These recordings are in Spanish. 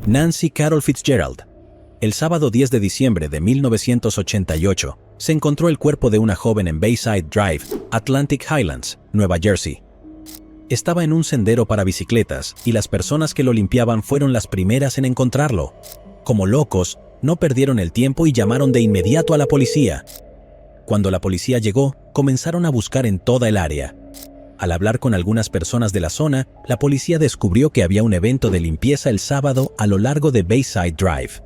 Nancy Carol Fitzgerald. El sábado 10 de diciembre de 1988, se encontró el cuerpo de una joven en Bayside Drive, Atlantic Highlands, Nueva Jersey. Estaba en un sendero para bicicletas y las personas que lo limpiaban fueron las primeras en encontrarlo. Como locos, no perdieron el tiempo y llamaron de inmediato a la policía. Cuando la policía llegó, comenzaron a buscar en toda el área. Al hablar con algunas personas de la zona, la policía descubrió que había un evento de limpieza el sábado a lo largo de Bayside Drive.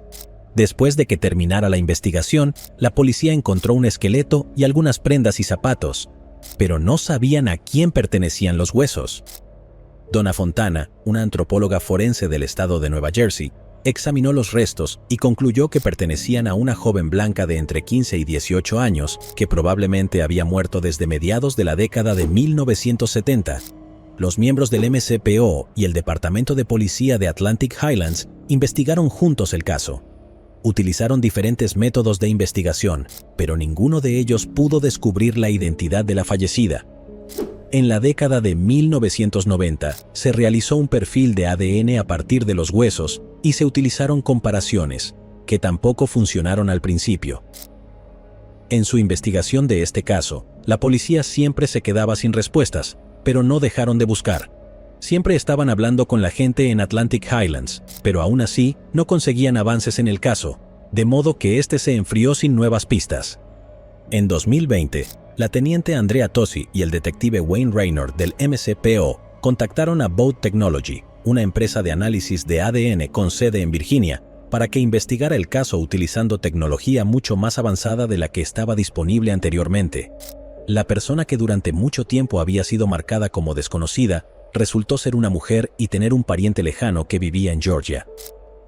Después de que terminara la investigación, la policía encontró un esqueleto y algunas prendas y zapatos, pero no sabían a quién pertenecían los huesos. Donna Fontana, una antropóloga forense del estado de Nueva Jersey, examinó los restos y concluyó que pertenecían a una joven blanca de entre 15 y 18 años que probablemente había muerto desde mediados de la década de 1970. Los miembros del MCPO y el Departamento de Policía de Atlantic Highlands investigaron juntos el caso. Utilizaron diferentes métodos de investigación, pero ninguno de ellos pudo descubrir la identidad de la fallecida. En la década de 1990, se realizó un perfil de ADN a partir de los huesos y se utilizaron comparaciones, que tampoco funcionaron al principio. En su investigación de este caso, la policía siempre se quedaba sin respuestas, pero no dejaron de buscar. Siempre estaban hablando con la gente en Atlantic Highlands, pero aún así no conseguían avances en el caso, de modo que este se enfrió sin nuevas pistas. En 2020, la teniente Andrea Tosi y el detective Wayne Raynor del MCPO contactaron a Boat Technology, una empresa de análisis de ADN con sede en Virginia, para que investigara el caso utilizando tecnología mucho más avanzada de la que estaba disponible anteriormente. La persona que durante mucho tiempo había sido marcada como desconocida resultó ser una mujer y tener un pariente lejano que vivía en Georgia.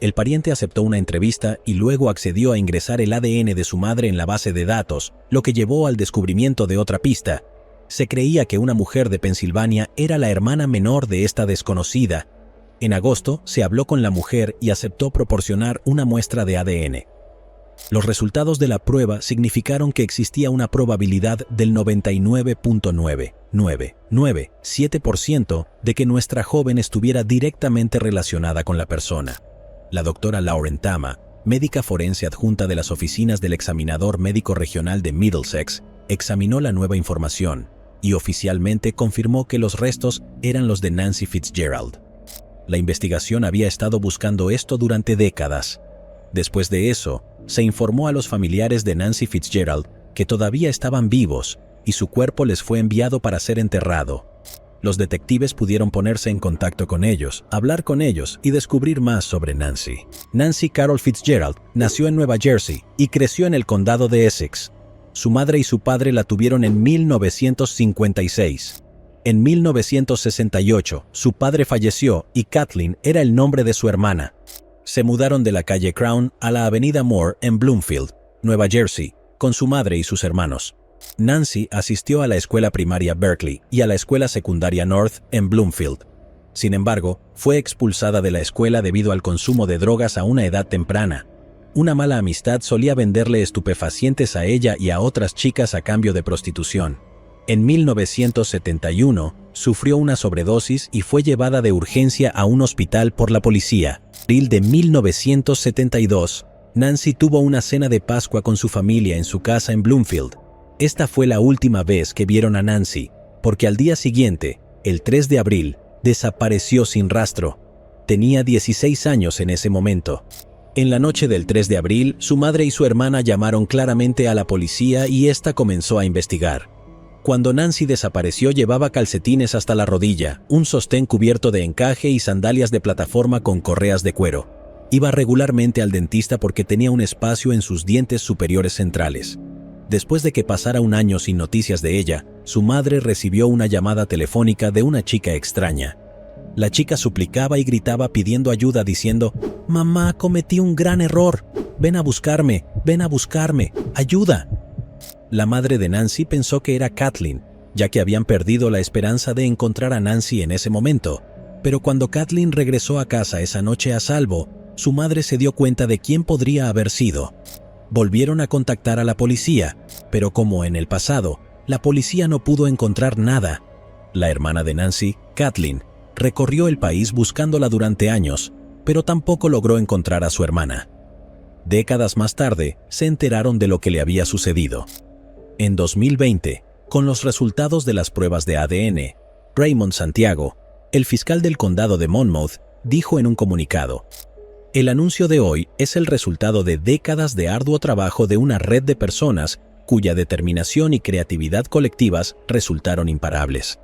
El pariente aceptó una entrevista y luego accedió a ingresar el ADN de su madre en la base de datos, lo que llevó al descubrimiento de otra pista. Se creía que una mujer de Pensilvania era la hermana menor de esta desconocida. En agosto se habló con la mujer y aceptó proporcionar una muestra de ADN. Los resultados de la prueba significaron que existía una probabilidad del 99.9997% de que nuestra joven estuviera directamente relacionada con la persona. La doctora Lauren Tama, médica forense adjunta de las oficinas del examinador médico regional de Middlesex, examinó la nueva información y oficialmente confirmó que los restos eran los de Nancy Fitzgerald. La investigación había estado buscando esto durante décadas. Después de eso, se informó a los familiares de Nancy Fitzgerald que todavía estaban vivos y su cuerpo les fue enviado para ser enterrado. Los detectives pudieron ponerse en contacto con ellos, hablar con ellos y descubrir más sobre Nancy. Nancy Carol Fitzgerald nació en Nueva Jersey y creció en el condado de Essex. Su madre y su padre la tuvieron en 1956. En 1968, su padre falleció y Kathleen era el nombre de su hermana. Se mudaron de la calle Crown a la avenida Moore en Bloomfield, Nueva Jersey, con su madre y sus hermanos. Nancy asistió a la escuela primaria Berkeley y a la escuela secundaria North en Bloomfield. Sin embargo, fue expulsada de la escuela debido al consumo de drogas a una edad temprana. Una mala amistad solía venderle estupefacientes a ella y a otras chicas a cambio de prostitución. En 1971, sufrió una sobredosis y fue llevada de urgencia a un hospital por la policía. En abril de 1972, Nancy tuvo una cena de Pascua con su familia en su casa en Bloomfield. Esta fue la última vez que vieron a Nancy, porque al día siguiente, el 3 de abril, desapareció sin rastro. Tenía 16 años en ese momento. En la noche del 3 de abril, su madre y su hermana llamaron claramente a la policía y ésta comenzó a investigar. Cuando Nancy desapareció llevaba calcetines hasta la rodilla, un sostén cubierto de encaje y sandalias de plataforma con correas de cuero. Iba regularmente al dentista porque tenía un espacio en sus dientes superiores centrales. Después de que pasara un año sin noticias de ella, su madre recibió una llamada telefónica de una chica extraña. La chica suplicaba y gritaba pidiendo ayuda diciendo: «Mamá, cometí un gran error. Ven a buscarme, ayuda». La madre de Nancy pensó que era Kathleen, ya que habían perdido la esperanza de encontrar a Nancy en ese momento. Pero cuando Kathleen regresó a casa esa noche a salvo, su madre se dio cuenta de quién podría haber sido. Volvieron a contactar a la policía, pero como en el pasado, la policía no pudo encontrar nada. La hermana de Nancy, Kathleen, recorrió el país buscándola durante años, pero tampoco logró encontrar a su hermana. Décadas más tarde, se enteraron de lo que le había sucedido. En 2020, con los resultados de las pruebas de ADN, Raymond Santiago, el fiscal del condado de Monmouth, dijo en un comunicado: "El anuncio de hoy es el resultado de décadas de arduo trabajo de una red de personas cuya determinación y creatividad colectivas resultaron imparables.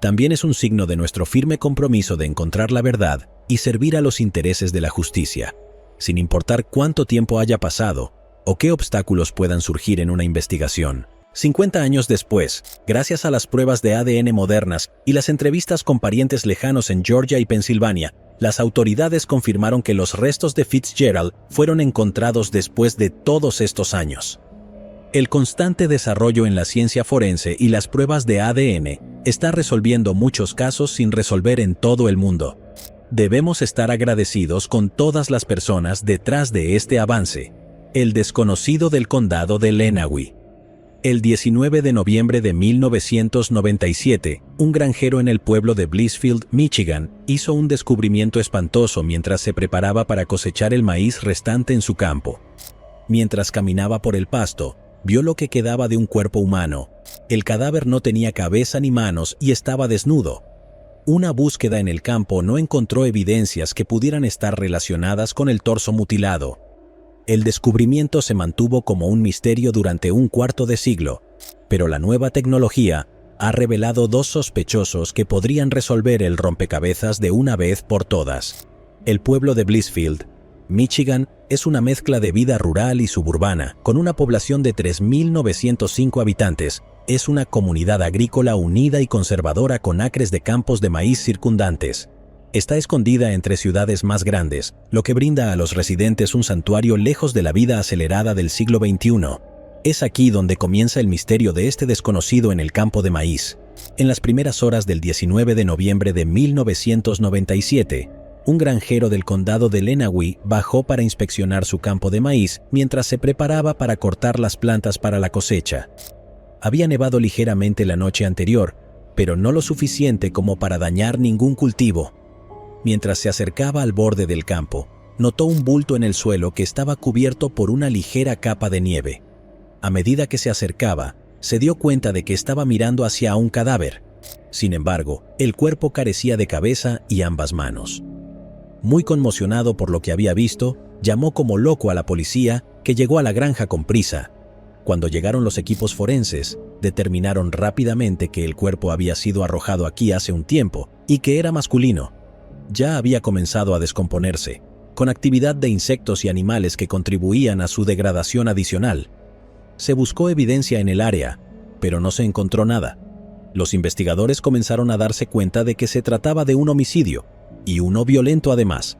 También es un signo de nuestro firme compromiso de encontrar la verdad y servir a los intereses de la justicia, sin importar cuánto tiempo haya pasado o qué obstáculos puedan surgir en una investigación". 50 años después, gracias a las pruebas de ADN modernas y las entrevistas con parientes lejanos en Georgia y Pensilvania, las autoridades confirmaron que los restos de Fitzgerald fueron encontrados después de todos estos años. El constante desarrollo en la ciencia forense y las pruebas de ADN está resolviendo muchos casos sin resolver en todo el mundo. Debemos estar agradecidos con todas las personas detrás de este avance. El desconocido del condado de Lenawee. El 19 de noviembre de 1997, un granjero en el pueblo de Blissfield, Michigan, hizo un descubrimiento espantoso mientras se preparaba para cosechar el maíz restante en su campo. Mientras caminaba por el pasto, vio lo que quedaba de un cuerpo humano. El cadáver no tenía cabeza ni manos y estaba desnudo. Una búsqueda en el campo no encontró evidencias que pudieran estar relacionadas con el torso mutilado. El descubrimiento se mantuvo como un misterio durante un cuarto de siglo, pero la nueva tecnología ha revelado dos sospechosos que podrían resolver el rompecabezas de una vez por todas. El pueblo de Blissfield, Michigan, es una mezcla de vida rural y suburbana, con una población de 3.905 habitantes. Es una comunidad agrícola unida y conservadora con acres de campos de maíz circundantes. Está escondida entre ciudades más grandes, lo que brinda a los residentes un santuario lejos de la vida acelerada del siglo XXI. Es aquí donde comienza el misterio de este desconocido en el campo de maíz. En las primeras horas del 19 de noviembre de 1997, un granjero del condado de Lenawee bajó para inspeccionar su campo de maíz mientras se preparaba para cortar las plantas para la cosecha. Había nevado ligeramente la noche anterior, pero no lo suficiente como para dañar ningún cultivo. Mientras se acercaba al borde del campo, notó un bulto en el suelo que estaba cubierto por una ligera capa de nieve. A medida que se acercaba, se dio cuenta de que estaba mirando hacia un cadáver. Sin embargo, el cuerpo carecía de cabeza y ambas manos. Muy conmocionado por lo que había visto, llamó como loco a la policía, que llegó a la granja con prisa. Cuando llegaron los equipos forenses, determinaron rápidamente que el cuerpo había sido arrojado aquí hace un tiempo y que era masculino. Ya había comenzado a descomponerse, con actividad de insectos y animales que contribuían a su degradación adicional. Se buscó evidencia en el área, pero no se encontró nada. Los investigadores comenzaron a darse cuenta de que se trataba de un homicidio, y uno violento además.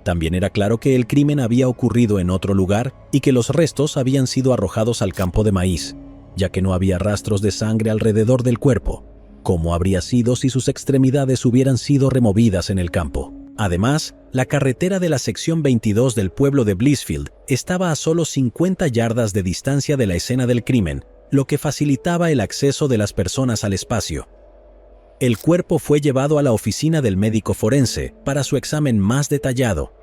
También era claro que el crimen había ocurrido en otro lugar y que los restos habían sido arrojados al campo de maíz, ya que no había rastros de sangre alrededor del cuerpo. ¿Cómo habría sido si sus extremidades hubieran sido removidas en el campo? Además, la carretera de la sección 22 del pueblo de Blissfield estaba a solo 50 yardas de distancia de la escena del crimen, lo que facilitaba el acceso de las personas al espacio. El cuerpo fue llevado a la oficina del médico forense para su examen más detallado.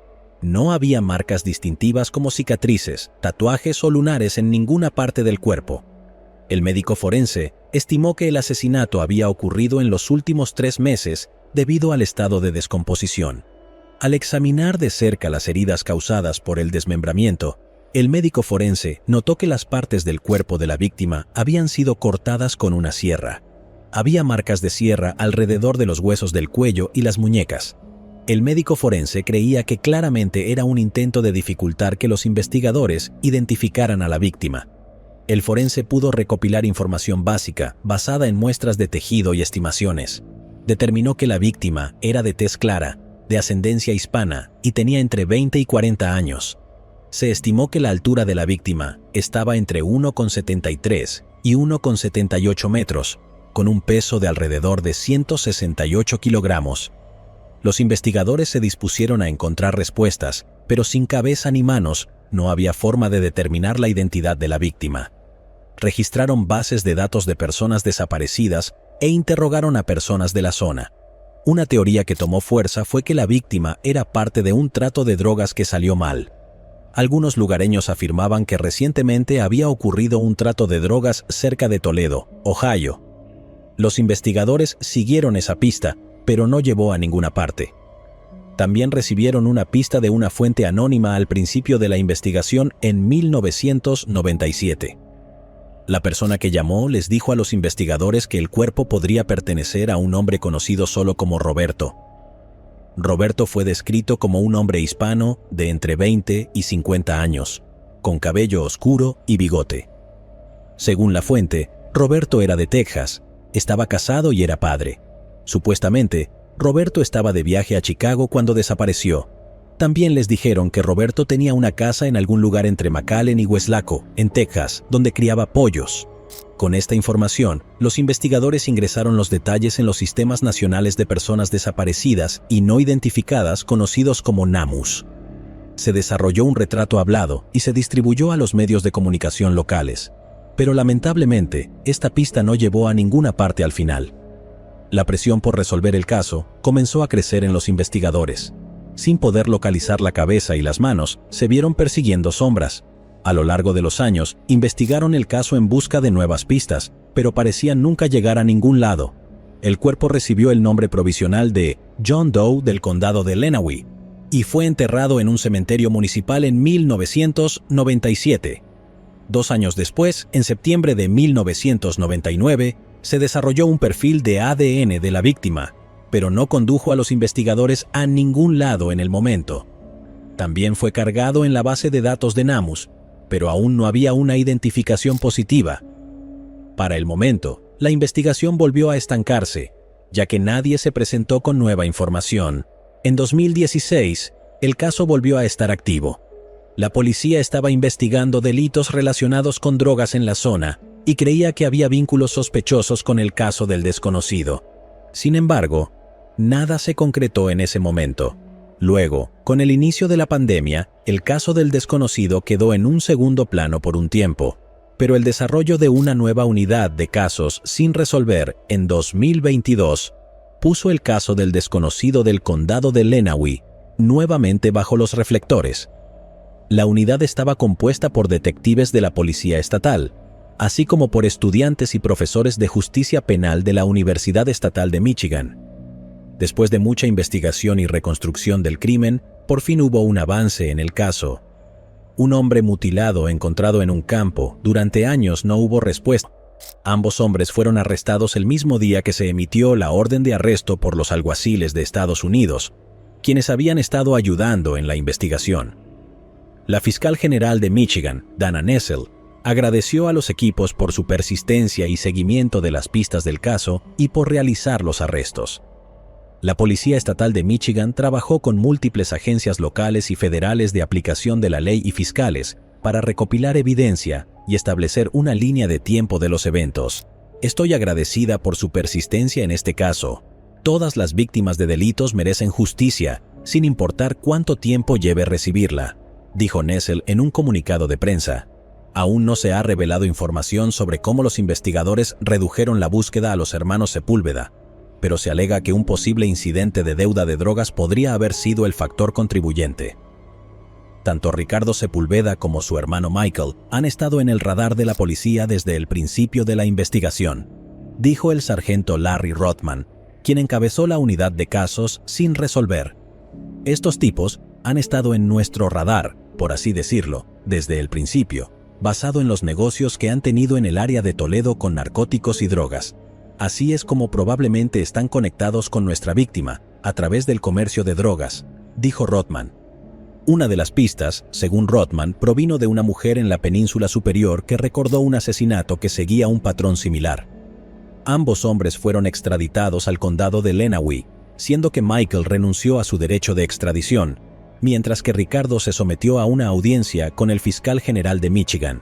No había marcas distintivas como cicatrices, tatuajes o lunares en ninguna parte del cuerpo. El médico forense estimó que el asesinato había ocurrido en los últimos 3 meses debido al estado de descomposición. Al examinar de cerca las heridas causadas por el desmembramiento, el médico forense notó que las partes del cuerpo de la víctima habían sido cortadas con una sierra. Había marcas de sierra alrededor de los huesos del cuello y las muñecas. El médico forense creía que claramente era un intento de dificultar que los investigadores identificaran a la víctima. El forense pudo recopilar información básica basada en muestras de tejido y estimaciones. Determinó que la víctima era de tez clara, de ascendencia hispana y tenía entre 20 y 40 años. Se estimó que la altura de la víctima estaba entre 1,73 y 1,78 metros, con un peso de alrededor de 168 kilogramos. Los investigadores se dispusieron a encontrar respuestas, pero sin cabeza ni manos, no había forma de determinar la identidad de la víctima. Registraron bases de datos de personas desaparecidas e interrogaron a personas de la zona. Una teoría que tomó fuerza fue que la víctima era parte de un trato de drogas que salió mal. Algunos lugareños afirmaban que recientemente había ocurrido un trato de drogas cerca de Toledo, Ohio. Los investigadores siguieron esa pista, pero no llevó a ninguna parte. También recibieron una pista de una fuente anónima al principio de la investigación en 1997. La persona que llamó les dijo a los investigadores que el cuerpo podría pertenecer a un hombre conocido solo como Roberto. Roberto fue descrito como un hombre hispano de entre 20 y 50 años, con cabello oscuro y bigote. Según la fuente, Roberto era de Texas, estaba casado y era padre. Supuestamente, Roberto estaba de viaje a Chicago cuando desapareció. También les dijeron que Roberto tenía una casa en algún lugar entre McAllen y Weslaco, en Texas, donde criaba pollos. Con esta información, los investigadores ingresaron los detalles en los sistemas nacionales de personas desaparecidas y no identificadas conocidos como NAMUS. Se desarrolló un retrato hablado y se distribuyó a los medios de comunicación locales. Pero lamentablemente, esta pista no llevó a ninguna parte al final. La presión por resolver el caso comenzó a crecer en los investigadores. Sin poder localizar la cabeza y las manos, se vieron persiguiendo sombras. A lo largo de los años, investigaron el caso en busca de nuevas pistas, pero parecían nunca llegar a ningún lado. El cuerpo recibió el nombre provisional de John Doe del condado de Lenawee y fue enterrado en un cementerio municipal en 1997. 2 años después, en septiembre de 1999, se desarrolló un perfil de ADN de la víctima, pero no condujo a los investigadores a ningún lado en el momento. También fue cargado en la base de datos de NAMUS, pero aún no había una identificación positiva. Para el momento, la investigación volvió a estancarse, ya que nadie se presentó con nueva información. En 2016, el caso volvió a estar activo. La policía estaba investigando delitos relacionados con drogas en la zona y creía que había vínculos sospechosos con el caso del desconocido. Sin embargo, nada se concretó en ese momento. Luego, con el inicio de la pandemia, el caso del desconocido quedó en un segundo plano por un tiempo, pero el desarrollo de una nueva unidad de casos sin resolver en 2022 puso el caso del desconocido del condado de Lenawee nuevamente bajo los reflectores. La unidad estaba compuesta por detectives de la Policía Estatal, así como por estudiantes y profesores de justicia penal de la Universidad Estatal de Michigan. Después de mucha investigación y reconstrucción del crimen, por fin hubo un avance en el caso. Un hombre mutilado encontrado en un campo. Durante años no hubo respuesta. Ambos hombres fueron arrestados el mismo día que se emitió la orden de arresto por los alguaciles de Estados Unidos, quienes habían estado ayudando en la investigación. La fiscal general de Michigan, Dana Nessel, agradeció a los equipos por su persistencia y seguimiento de las pistas del caso y por realizar los arrestos. La Policía Estatal de Michigan trabajó con múltiples agencias locales y federales de aplicación de la ley y fiscales para recopilar evidencia y establecer una línea de tiempo de los eventos. Estoy agradecida por su persistencia en este caso. Todas las víctimas de delitos merecen justicia, sin importar cuánto tiempo lleve recibirla, dijo Nessel en un comunicado de prensa. Aún no se ha revelado información sobre cómo los investigadores redujeron la búsqueda a los hermanos Sepúlveda, pero se alega que un posible incidente de deuda de drogas podría haber sido el factor contribuyente. Tanto Ricardo Sepúlveda como su hermano Michael han estado en el radar de la policía desde el principio de la investigación, dijo el sargento Larry Rothman, quien encabezó la unidad de casos sin resolver. Estos tipos han estado en nuestro radar, por así decirlo, desde el principio, basado en los negocios que han tenido en el área de Toledo con narcóticos y drogas. Así es como probablemente están conectados con nuestra víctima, a través del comercio de drogas, dijo Rothman. Una de las pistas, según Rothman, provino de una mujer en la península superior que recordó un asesinato que seguía un patrón similar. Ambos hombres fueron extraditados al condado de Lenawee, siendo que Michael renunció a su derecho de extradición, mientras que Ricardo se sometió a una audiencia con el fiscal general de Michigan.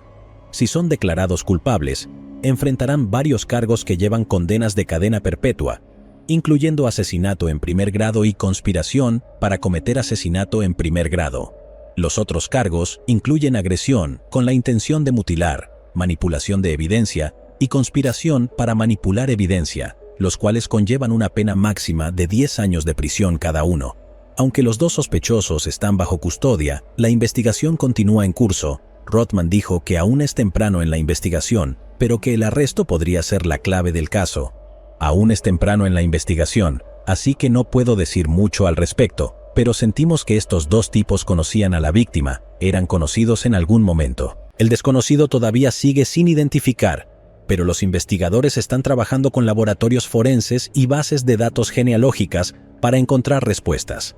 Si son declarados culpables, enfrentarán varios cargos que llevan condenas de cadena perpetua, incluyendo asesinato en primer grado y conspiración para cometer asesinato en primer grado. Los otros cargos incluyen agresión con la intención de mutilar, manipulación de evidencia y conspiración para manipular evidencia, los cuales conllevan una pena máxima de 10 años de prisión cada uno. Aunque los dos sospechosos están bajo custodia, la investigación continúa en curso. Rothman dijo que aún es temprano en la investigación, pero que el arresto podría ser la clave del caso. Aún es temprano en la investigación, así que no puedo decir mucho al respecto, pero sentimos que estos dos tipos conocían a la víctima, eran conocidos en algún momento. El desconocido todavía sigue sin identificar, pero los investigadores están trabajando con laboratorios forenses y bases de datos genealógicas para encontrar respuestas.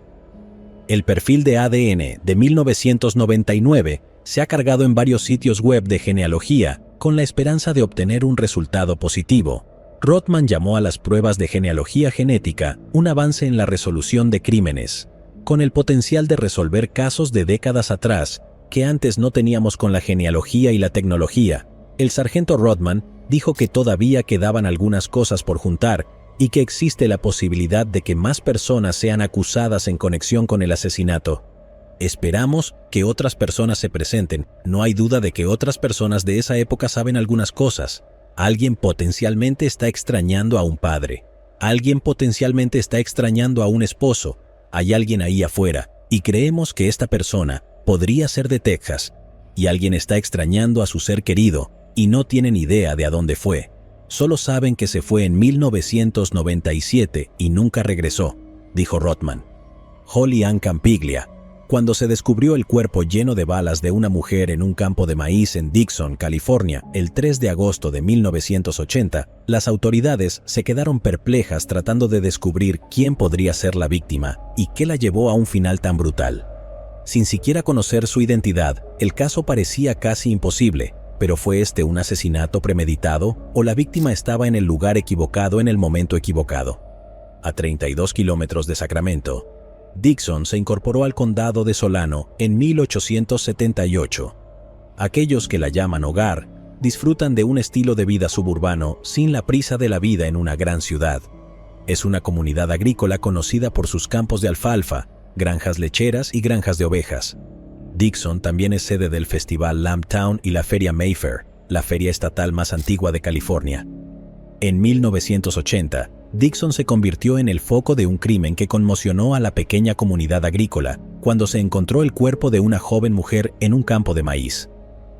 El perfil de ADN de 1999 se ha cargado en varios sitios web de genealogía con la esperanza de obtener un resultado positivo. Rothman llamó a las pruebas de genealogía genética un avance en la resolución de crímenes, con el potencial de resolver casos de décadas atrás que antes no teníamos con la genealogía y la tecnología. El sargento Rothman dijo que todavía quedaban algunas cosas por juntar y que existe la posibilidad de que más personas sean acusadas en conexión con el asesinato. Esperamos que otras personas se presenten. No hay duda de que otras personas de esa época saben algunas cosas. Alguien potencialmente está extrañando a un padre. Alguien potencialmente está extrañando a un esposo. Hay alguien ahí afuera, y creemos que esta persona podría ser de Texas. Y alguien está extrañando a su ser querido, y no tienen idea de a dónde fue. Solo saben que se fue en 1997 y nunca regresó, dijo Rothman. Holly Ann Campiglia. Cuando se descubrió el cuerpo lleno de balas de una mujer en un campo de maíz en Dixon, California, el 3 de agosto de 1980, las autoridades se quedaron perplejas tratando de descubrir quién podría ser la víctima y qué la llevó a un final tan brutal. Sin siquiera conocer su identidad, el caso parecía casi imposible, pero ¿fue este un asesinato premeditado o la víctima estaba en el lugar equivocado en el momento equivocado? A 32 kilómetros de Sacramento, Dixon se incorporó al condado de Solano en 1878. Aquellos que la llaman hogar disfrutan de un estilo de vida suburbano sin la prisa de la vida en una gran ciudad. Es una comunidad agrícola conocida por sus campos de alfalfa, granjas lecheras y granjas de ovejas. Dixon también es sede del Festival Lambtown y la Feria Mayfair, la feria estatal más antigua de California. En 1980, Dixon se convirtió en el foco de un crimen que conmocionó a la pequeña comunidad agrícola cuando se encontró el cuerpo de una joven mujer en un campo de maíz.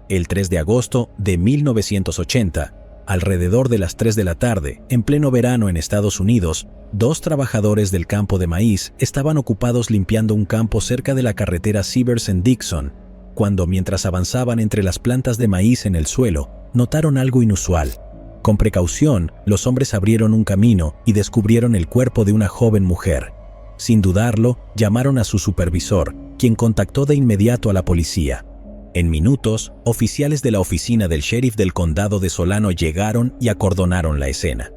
El 3 de agosto de 1980, alrededor de las 3 de la tarde, en pleno verano en Estados Unidos, 2 trabajadores del campo de maíz estaban ocupados limpiando un campo cerca de la carretera Severs en Dixon, cuando mientras avanzaban entre las plantas de maíz en el suelo, notaron algo inusual. Con precaución, los hombres abrieron un camino y descubrieron el cuerpo de una joven mujer. Sin dudarlo, llamaron a su supervisor, quien contactó de inmediato a la policía. En minutos, oficiales de la oficina del sheriff del condado de Solano llegaron y acordonaron la escena.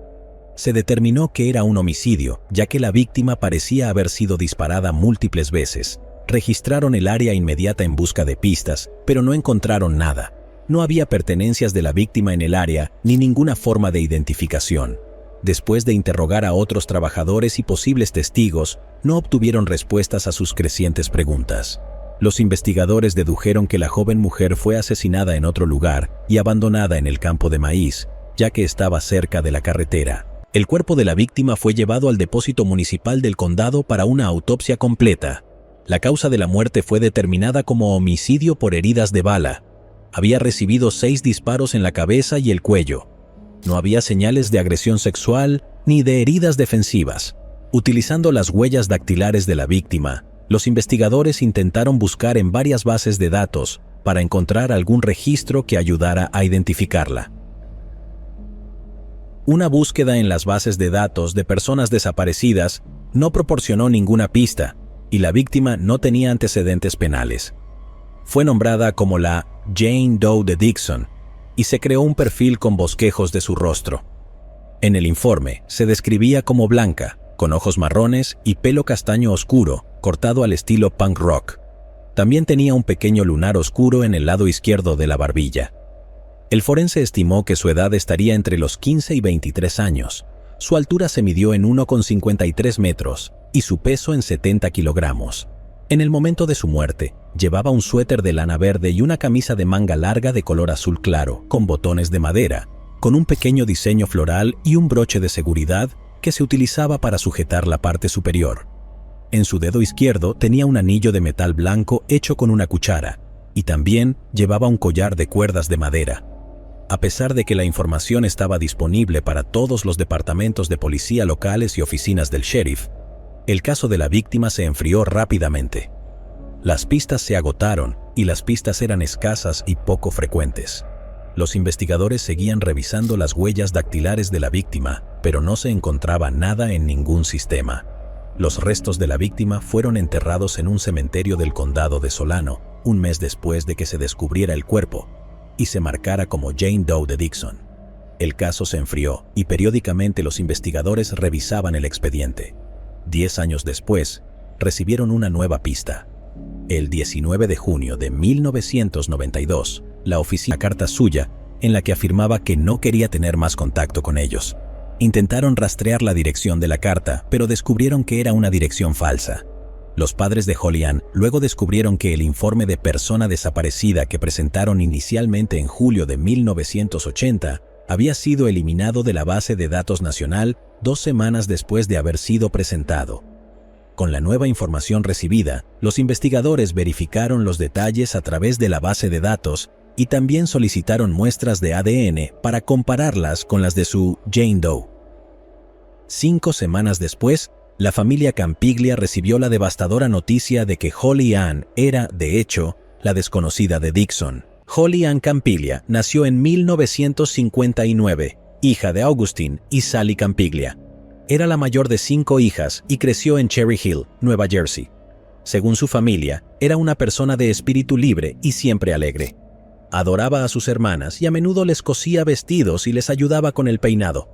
Se determinó que era un homicidio, ya que la víctima parecía haber sido disparada múltiples veces. Registraron el área inmediata en busca de pistas, pero no encontraron nada. No había pertenencias de la víctima en el área ni ninguna forma de identificación. Después de interrogar a otros trabajadores y posibles testigos, no obtuvieron respuestas a sus crecientes preguntas. Los investigadores dedujeron que la joven mujer fue asesinada en otro lugar y abandonada en el campo de maíz, ya que estaba cerca de la carretera. El cuerpo de la víctima fue llevado al depósito municipal del condado para una autopsia completa. La causa de la muerte fue determinada como homicidio por heridas de bala. Había recibido 6 disparos en la cabeza y el cuello. No había señales de agresión sexual ni de heridas defensivas. Utilizando las huellas dactilares de la víctima, los investigadores intentaron buscar en varias bases de datos para encontrar algún registro que ayudara a identificarla. Una búsqueda en las bases de datos de personas desaparecidas no proporcionó ninguna pista y la víctima no tenía antecedentes penales. Fue nombrada como la Jane Doe de Dixon y se creó un perfil con bosquejos de su rostro. En el informe se describía como blanca, con ojos marrones y pelo castaño oscuro, cortado al estilo punk rock. También tenía un pequeño lunar oscuro en el lado izquierdo de la barbilla. El forense estimó que su edad estaría entre los 15 y 23 años. Su altura se midió en 1,53 metros y su peso en 70 kilogramos. En el momento de su muerte, llevaba un suéter de lana verde y una camisa de manga larga de color azul claro, con botones de madera, con un pequeño diseño floral y un broche de seguridad que se utilizaba para sujetar la parte superior. En su dedo izquierdo tenía un anillo de metal blanco hecho con una cuchara, y también llevaba un collar de cuerdas de madera. A pesar de que la información estaba disponible para todos los departamentos de policía locales y oficinas del sheriff, el caso de la víctima se enfrió rápidamente. Las pistas se agotaron y las pistas eran escasas y poco frecuentes. Los investigadores seguían revisando las huellas dactilares de la víctima, pero no se encontraba nada en ningún sistema. Los restos de la víctima fueron enterrados en un cementerio del condado de Solano, un mes después de que se descubriera el cuerpo y se marcara como Jane Doe de Dixon. El caso se enfrió y periódicamente los investigadores revisaban el expediente. 10 años después, recibieron una nueva pista. El 19 de junio de 1992, la oficina una carta suya en la que afirmaba que no quería tener más contacto con ellos. Intentaron rastrear la dirección de la carta, pero descubrieron que era una dirección falsa. Los padres de Holly Ann luego descubrieron que el informe de persona desaparecida que presentaron inicialmente en julio de 1980 había sido eliminado de la base de datos nacional 2 semanas después de haber sido presentado. Con la nueva información recibida, los investigadores verificaron los detalles a través de la base de datos y también solicitaron muestras de ADN para compararlas con las de su Jane Doe. 5 semanas después, la familia Campiglia recibió la devastadora noticia de que Holly Ann era, de hecho, la desconocida de Dixon. Holly Ann Campiglia nació en 1959, hija de Augustine y Sally Campiglia. Era la mayor de 5 hijas y creció en Cherry Hill, Nueva Jersey. Según su familia, era una persona de espíritu libre y siempre alegre. Adoraba a sus hermanas y a menudo les cosía vestidos y les ayudaba con el peinado.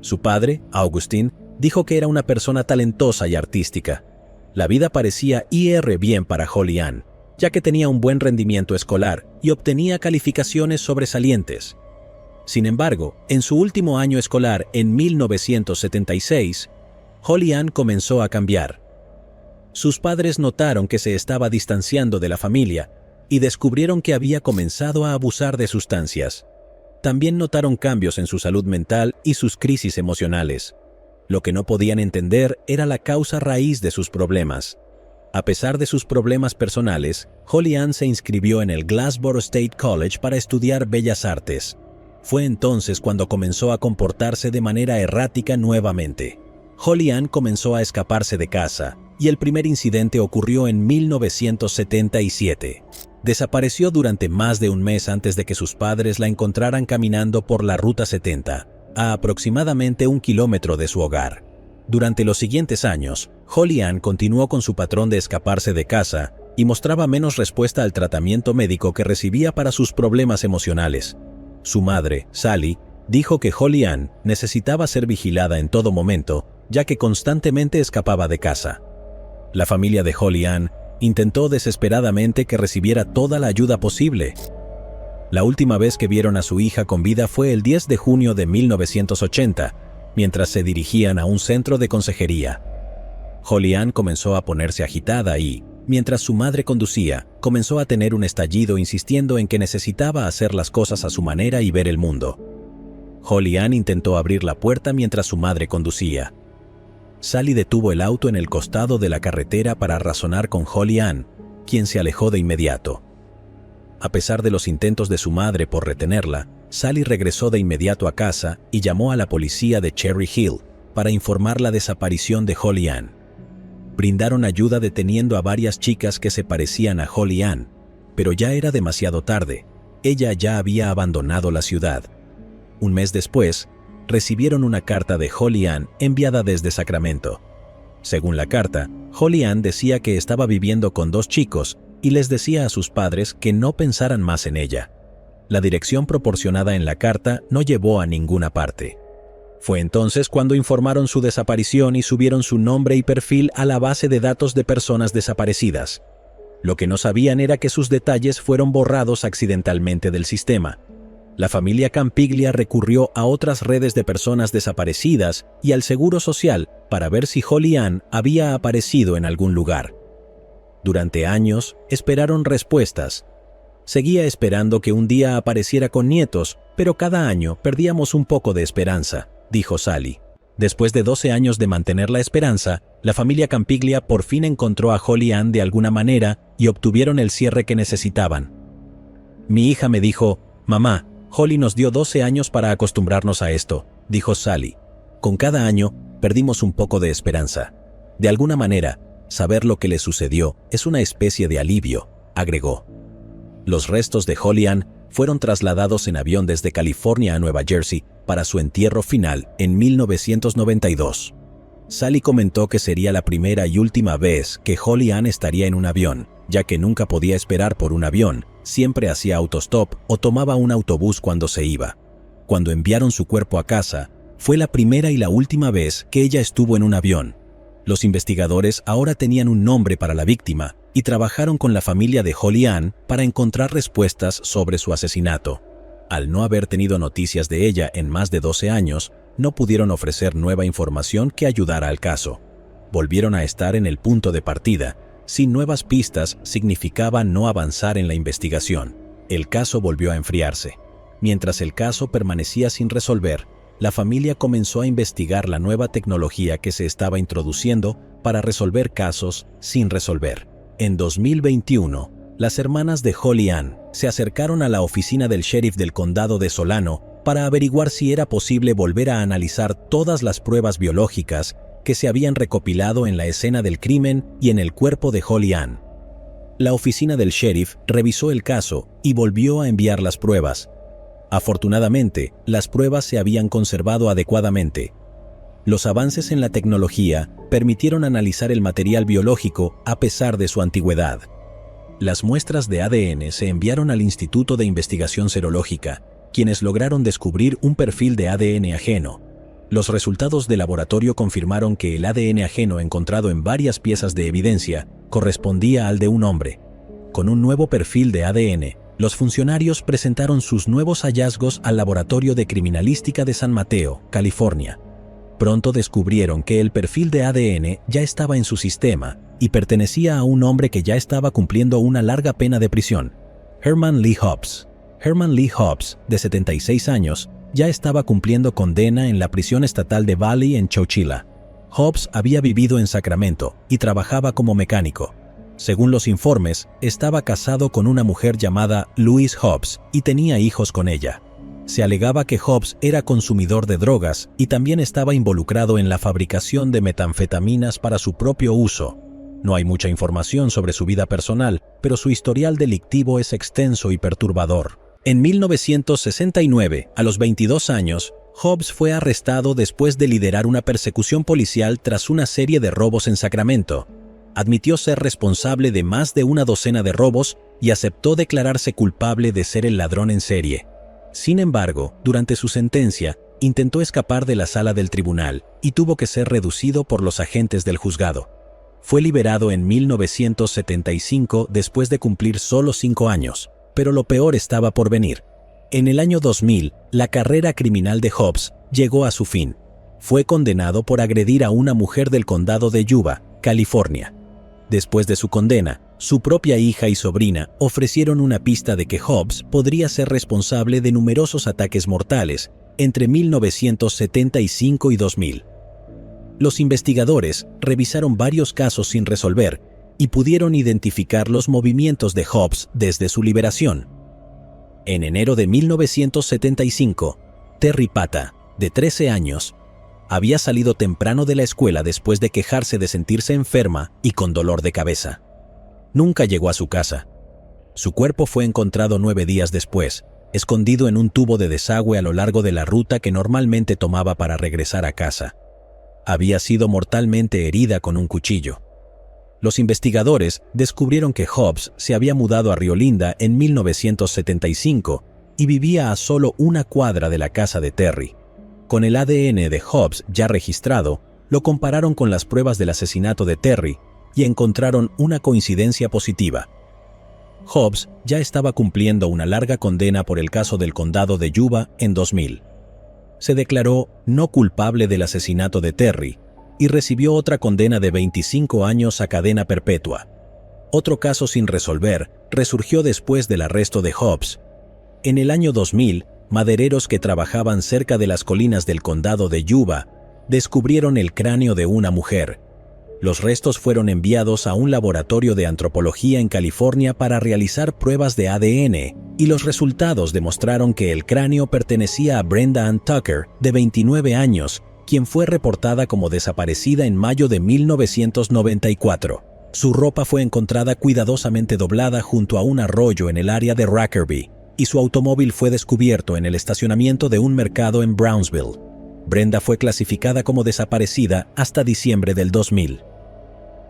Su padre, Augustine, dijo que era una persona talentosa y artística. La vida parecía ir bien para Holly Ann, ya que tenía un buen rendimiento escolar y obtenía calificaciones sobresalientes. Sin embargo, en su último año escolar, en 1976, Holly Ann comenzó a cambiar. Sus padres notaron que se estaba distanciando de la familia y descubrieron que había comenzado a abusar de sustancias. También notaron cambios en su salud mental y sus crisis emocionales. Lo que no podían entender era la causa raíz de sus problemas. A pesar de sus problemas personales, Holly Ann se inscribió en el Glassboro State College para estudiar Bellas Artes. Fue entonces cuando comenzó a comportarse de manera errática nuevamente. Holly Ann comenzó a escaparse de casa, y el primer incidente ocurrió en 1977. Desapareció durante más de un mes antes de que sus padres la encontraran caminando por la Ruta 70, a aproximadamente 1 kilómetro de su hogar. Durante los siguientes años, Holly Ann continuó con su patrón de escaparse de casa y mostraba menos respuesta al tratamiento médico que recibía para sus problemas emocionales. Su madre, Sally, dijo que Holly Ann necesitaba ser vigilada en todo momento, ya que constantemente escapaba de casa. La familia de Holly Ann intentó desesperadamente que recibiera toda la ayuda posible. La última vez que vieron a su hija con vida fue el 10 de junio de 1980, mientras se dirigían a un centro de consejería. Holly Ann comenzó a ponerse agitada y, mientras su madre conducía, comenzó a tener un estallido insistiendo en que necesitaba hacer las cosas a su manera y ver el mundo. Holly Ann intentó abrir la puerta mientras su madre conducía. Sally detuvo el auto en el costado de la carretera para razonar con Holly Ann, quien se alejó de inmediato. A pesar de los intentos de su madre por retenerla, Sally regresó de inmediato a casa y llamó a la policía de Cherry Hill para informar la desaparición de Holly Ann. Brindaron ayuda deteniendo a varias chicas que se parecían a Holly Ann, pero ya era demasiado tarde. Ella ya había abandonado la ciudad. Un mes después, recibieron una carta de Holly Ann enviada desde Sacramento. Según la carta, Holly Ann decía que estaba viviendo con 2 chicos y les decía a sus padres que no pensaran más en ella. La dirección proporcionada en la carta no llevó a ninguna parte. Fue entonces cuando informaron su desaparición y subieron su nombre y perfil a la base de datos de personas desaparecidas. Lo que no sabían era que sus detalles fueron borrados accidentalmente del sistema. La familia Campiglia recurrió a otras redes de personas desaparecidas y al Seguro Social para ver si Holly Ann había aparecido en algún lugar. Durante años esperaron respuestas, Seguía esperando que un día apareciera con nietos, pero cada año perdíamos un poco de esperanza, dijo Sally. Después de 12 años de mantener la esperanza, la familia Campiglia por fin encontró a Holly Ann de alguna manera y obtuvieron el cierre que necesitaban. Mi hija me dijo, «Mamá, Holly nos dio 12 años para acostumbrarnos a esto», dijo Sally. Con cada año, perdimos un poco de esperanza. De alguna manera, saber lo que le sucedió es una especie de alivio, agregó. Los restos de Holly Ann fueron trasladados en avión desde California a Nueva Jersey para su entierro final en 1992. Sally comentó que sería la primera y última vez que Holly Ann estaría en un avión, ya que nunca podía esperar por un avión, siempre hacía autostop o tomaba un autobús cuando se iba. Cuando enviaron su cuerpo a casa, fue la primera y la última vez que ella estuvo en un avión. Los investigadores ahora tenían un nombre para la víctima y trabajaron con la familia de Holly Ann para encontrar respuestas sobre su asesinato. Al no haber tenido noticias de ella en más de 12 años, no pudieron ofrecer nueva información que ayudara al caso. Volvieron a estar en el punto de partida. Sin nuevas pistas significaba no avanzar en la investigación. El caso volvió a enfriarse. Mientras el caso permanecía sin resolver, la familia comenzó a investigar la nueva tecnología que se estaba introduciendo para resolver casos sin resolver. En 2021, las hermanas de Holly Ann se acercaron a la oficina del sheriff del condado de Solano para averiguar si era posible volver a analizar todas las pruebas biológicas que se habían recopilado en la escena del crimen y en el cuerpo de Holly Ann. La oficina del sheriff revisó el caso y volvió a enviar las pruebas. Afortunadamente, las pruebas se habían conservado adecuadamente. Los avances en la tecnología permitieron analizar el material biológico a pesar de su antigüedad. Las muestras de ADN se enviaron al Instituto de Investigación Serológica, quienes lograron descubrir un perfil de ADN ajeno. Los resultados de laboratorio confirmaron que el ADN ajeno encontrado en varias piezas de evidencia correspondía al de un hombre. Con un nuevo perfil de ADN, los funcionarios presentaron sus nuevos hallazgos al Laboratorio de Criminalística de San Mateo, California. Pronto descubrieron que el perfil de ADN ya estaba en su sistema y pertenecía a un hombre que ya estaba cumpliendo una larga pena de prisión, Herman Lee Hobbs. Herman Lee Hobbs, de 76 años, ya estaba cumpliendo condena en la prisión estatal de Valley en Chowchilla. Hobbs había vivido en Sacramento y trabajaba como mecánico. Según los informes, estaba casado con una mujer llamada Louise Hobbs y tenía hijos con ella. Se alegaba que Hobbs era consumidor de drogas y también estaba involucrado en la fabricación de metanfetaminas para su propio uso. No hay mucha información sobre su vida personal, pero su historial delictivo es extenso y perturbador. En 1969, a los 22 años, Hobbs fue arrestado después de liderar una persecución policial tras una serie de robos en Sacramento. Admitió ser responsable de más de una docena de robos y aceptó declararse culpable de ser el ladrón en serie. Sin embargo, durante su sentencia, intentó escapar de la sala del tribunal y tuvo que ser reducido por los agentes del juzgado. Fue liberado en 1975 después de cumplir solo 5 años, pero lo peor estaba por venir. En el año 2000, la carrera criminal de Hobbs llegó a su fin. Fue condenado por agredir a una mujer del condado de Yuba, California. Después de su condena, su propia hija y sobrina ofrecieron una pista de que Hobbs podría ser responsable de numerosos ataques mortales entre 1975 y 2000. Los investigadores revisaron varios casos sin resolver y pudieron identificar los movimientos de Hobbs desde su liberación. En enero de 1975, Terry Pata, de 13 años, había salido temprano de la escuela después de quejarse de sentirse enferma y con dolor de cabeza. Nunca llegó a su casa. Su cuerpo fue encontrado 9 días después, escondido en un tubo de desagüe a lo largo de la ruta que normalmente tomaba para regresar a casa. Había sido mortalmente herida con un cuchillo. Los investigadores descubrieron que Hobbs se había mudado a Rio Linda en 1975 y vivía a solo una cuadra de la casa de Terry. Con el ADN de Hobbs ya registrado, lo compararon con las pruebas del asesinato de Terry y encontraron una coincidencia positiva. Hobbs ya estaba cumpliendo una larga condena por el caso del condado de Yuba en 2000. Se declaró no culpable del asesinato de Terry y recibió otra condena de 25 años a cadena perpetua. Otro caso sin resolver resurgió después del arresto de Hobbs. En el año 2000, madereros que trabajaban cerca de las colinas del condado de Yuba descubrieron el cráneo de una mujer. Los restos fueron enviados a un laboratorio de antropología en California para realizar pruebas de ADN, y los resultados demostraron que el cráneo pertenecía a Brenda Ann Tucker, de 29 años, quien fue reportada como desaparecida en mayo de 1994. Su ropa fue encontrada cuidadosamente doblada junto a un arroyo en el área de Rackerby, y su automóvil fue descubierto en el estacionamiento de un mercado en Brownsville. Brenda fue clasificada como desaparecida hasta diciembre del 2000.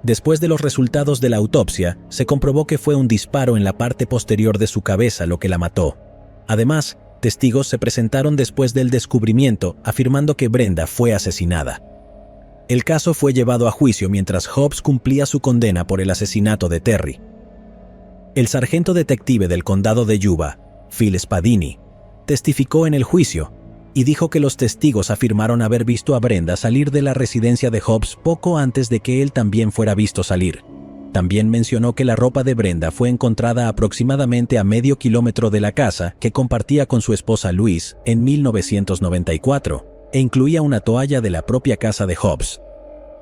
Después de los resultados de la autopsia, se comprobó que fue un disparo en la parte posterior de su cabeza lo que la mató. Además, testigos se presentaron después del descubrimiento afirmando que Brenda fue asesinada. El caso fue llevado a juicio mientras Hobbs cumplía su condena por el asesinato de Terry. El sargento detective del condado de Yuba, Phil Spadini, testificó en el juicio y dijo que los testigos afirmaron haber visto a Brenda salir de la residencia de Hobbs poco antes de que él también fuera visto salir. También mencionó que la ropa de Brenda fue encontrada aproximadamente a medio kilómetro de la casa que compartía con su esposa Louise en 1994, e incluía una toalla de la propia casa de Hobbs.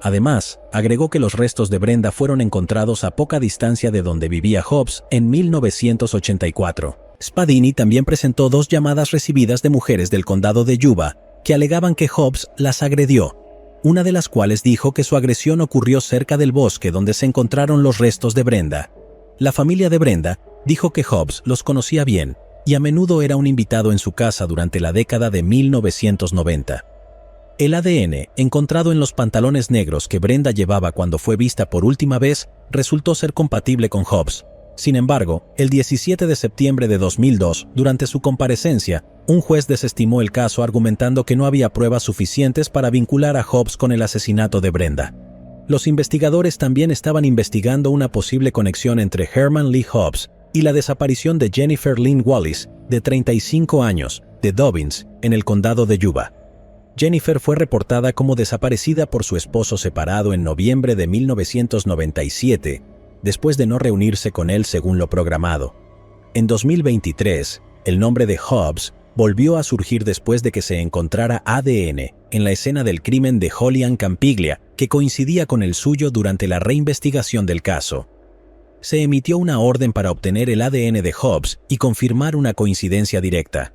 Además, agregó que los restos de Brenda fueron encontrados a poca distancia de donde vivía Hobbs en 1984. Spadini también presentó 2 llamadas recibidas de mujeres del condado de Yuba que alegaban que Hobbs las agredió, una de las cuales dijo que su agresión ocurrió cerca del bosque donde se encontraron los restos de Brenda. La familia de Brenda dijo que Hobbs los conocía bien y a menudo era un invitado en su casa durante la década de 1990. El ADN encontrado en los pantalones negros que Brenda llevaba cuando fue vista por última vez resultó ser compatible con Hobbs. Sin embargo, el 17 de septiembre de 2002, durante su comparecencia, un juez desestimó el caso argumentando que no había pruebas suficientes para vincular a Hobbs con el asesinato de Brenda. Los investigadores también estaban investigando una posible conexión entre Herman Lee Hobbs y la desaparición de Jennifer Lynn Wallace, de 35 años, de Dobbins, en el condado de Yuba. Jennifer fue reportada como desaparecida por su esposo separado en noviembre de 1997, después de no reunirse con él según lo programado. En 2023, el nombre de Hobbs volvió a surgir después de que se encontrara ADN en la escena del crimen de Holly Ann Campiglia, que coincidía con el suyo durante la reinvestigación del caso. Se emitió una orden para obtener el ADN de Hobbs y confirmar una coincidencia directa.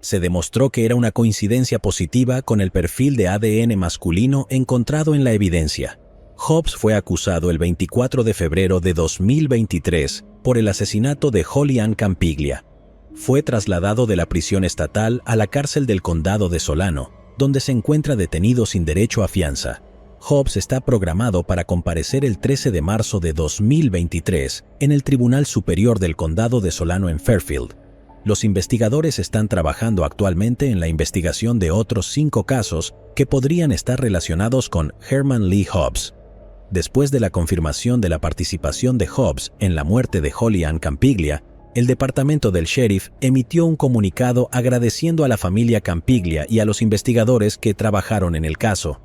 Se demostró que era una coincidencia positiva con el perfil de ADN masculino encontrado en la evidencia. Hobbs fue acusado el 24 de febrero de 2023 por el asesinato de Holly Ann Campiglia. Fue trasladado de la prisión estatal a la cárcel del condado de Solano, donde se encuentra detenido sin derecho a fianza. Hobbs está programado para comparecer el 13 de marzo de 2023 en el Tribunal Superior del Condado de Solano en Fairfield. Los investigadores están trabajando actualmente en la investigación de otros 5 casos que podrían estar relacionados con Herman Lee Hobbs. Después de la confirmación de la participación de Hobbs en la muerte de Holly Ann Campiglia, el departamento del sheriff emitió un comunicado agradeciendo a la familia Campiglia y a los investigadores que trabajaron en el caso.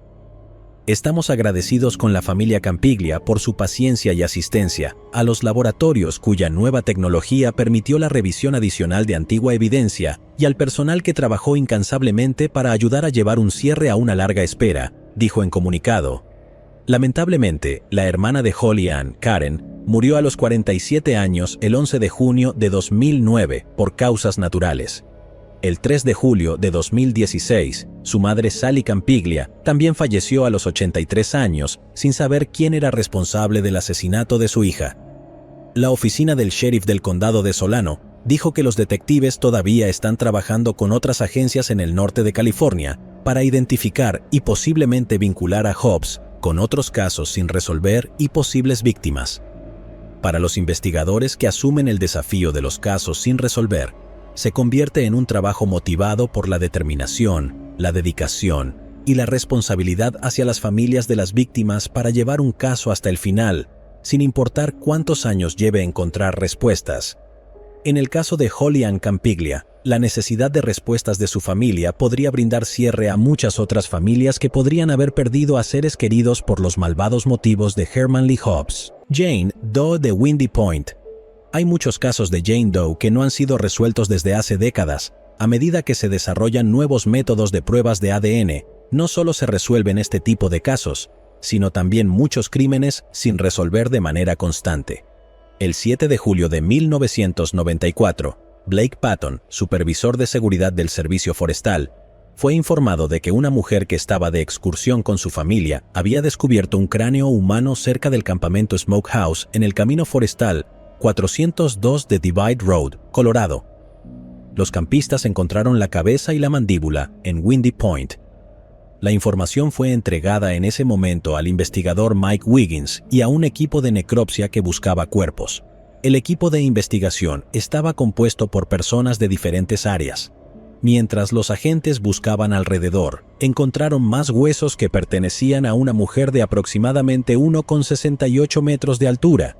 Estamos agradecidos con la familia Campiglia por su paciencia y asistencia, a los laboratorios cuya nueva tecnología permitió la revisión adicional de antigua evidencia y al personal que trabajó incansablemente para ayudar a llevar un cierre a una larga espera, dijo en comunicado. Lamentablemente, la hermana de Holly Ann, Karen, murió a los 47 años el 11 de junio de 2009 por causas naturales. El 3 de julio de 2016, su madre Sally Campiglia también falleció a los 83 años sin saber quién era responsable del asesinato de su hija. La oficina del sheriff del condado de Solano dijo que los detectives todavía están trabajando con otras agencias en el norte de California para identificar y posiblemente vincular a Hobbs con otros casos sin resolver y posibles víctimas. Para los investigadores que asumen el desafío de los casos sin resolver, se convierte en un trabajo motivado por la determinación, la dedicación y la responsabilidad hacia las familias de las víctimas para llevar un caso hasta el final, sin importar cuántos años lleve a encontrar respuestas. En el caso de Holly Ann Campiglia, la necesidad de respuestas de su familia podría brindar cierre a muchas otras familias que podrían haber perdido a seres queridos por los malvados motivos de Herman Lee Hobbs. Jane Doe de Windy Point. Hay muchos casos de Jane Doe que no han sido resueltos desde hace décadas. A medida que se desarrollan nuevos métodos de pruebas de ADN, no solo se resuelven este tipo de casos, sino también muchos crímenes sin resolver de manera constante. El 7 de julio de 1994, Blake Patton, supervisor de seguridad del Servicio Forestal, fue informado de que una mujer que estaba de excursión con su familia había descubierto un cráneo humano cerca del campamento Smokehouse en el camino forestal 402 de Divide Road, Colorado. Los campistas encontraron la cabeza y la mandíbula en Windy Point. La información fue entregada en ese momento al investigador Mike Wiggins y a un equipo de necropsia que buscaba cuerpos. El equipo de investigación estaba compuesto por personas de diferentes áreas. Mientras los agentes buscaban alrededor, encontraron más huesos que pertenecían a una mujer de aproximadamente 1,68 metros de altura.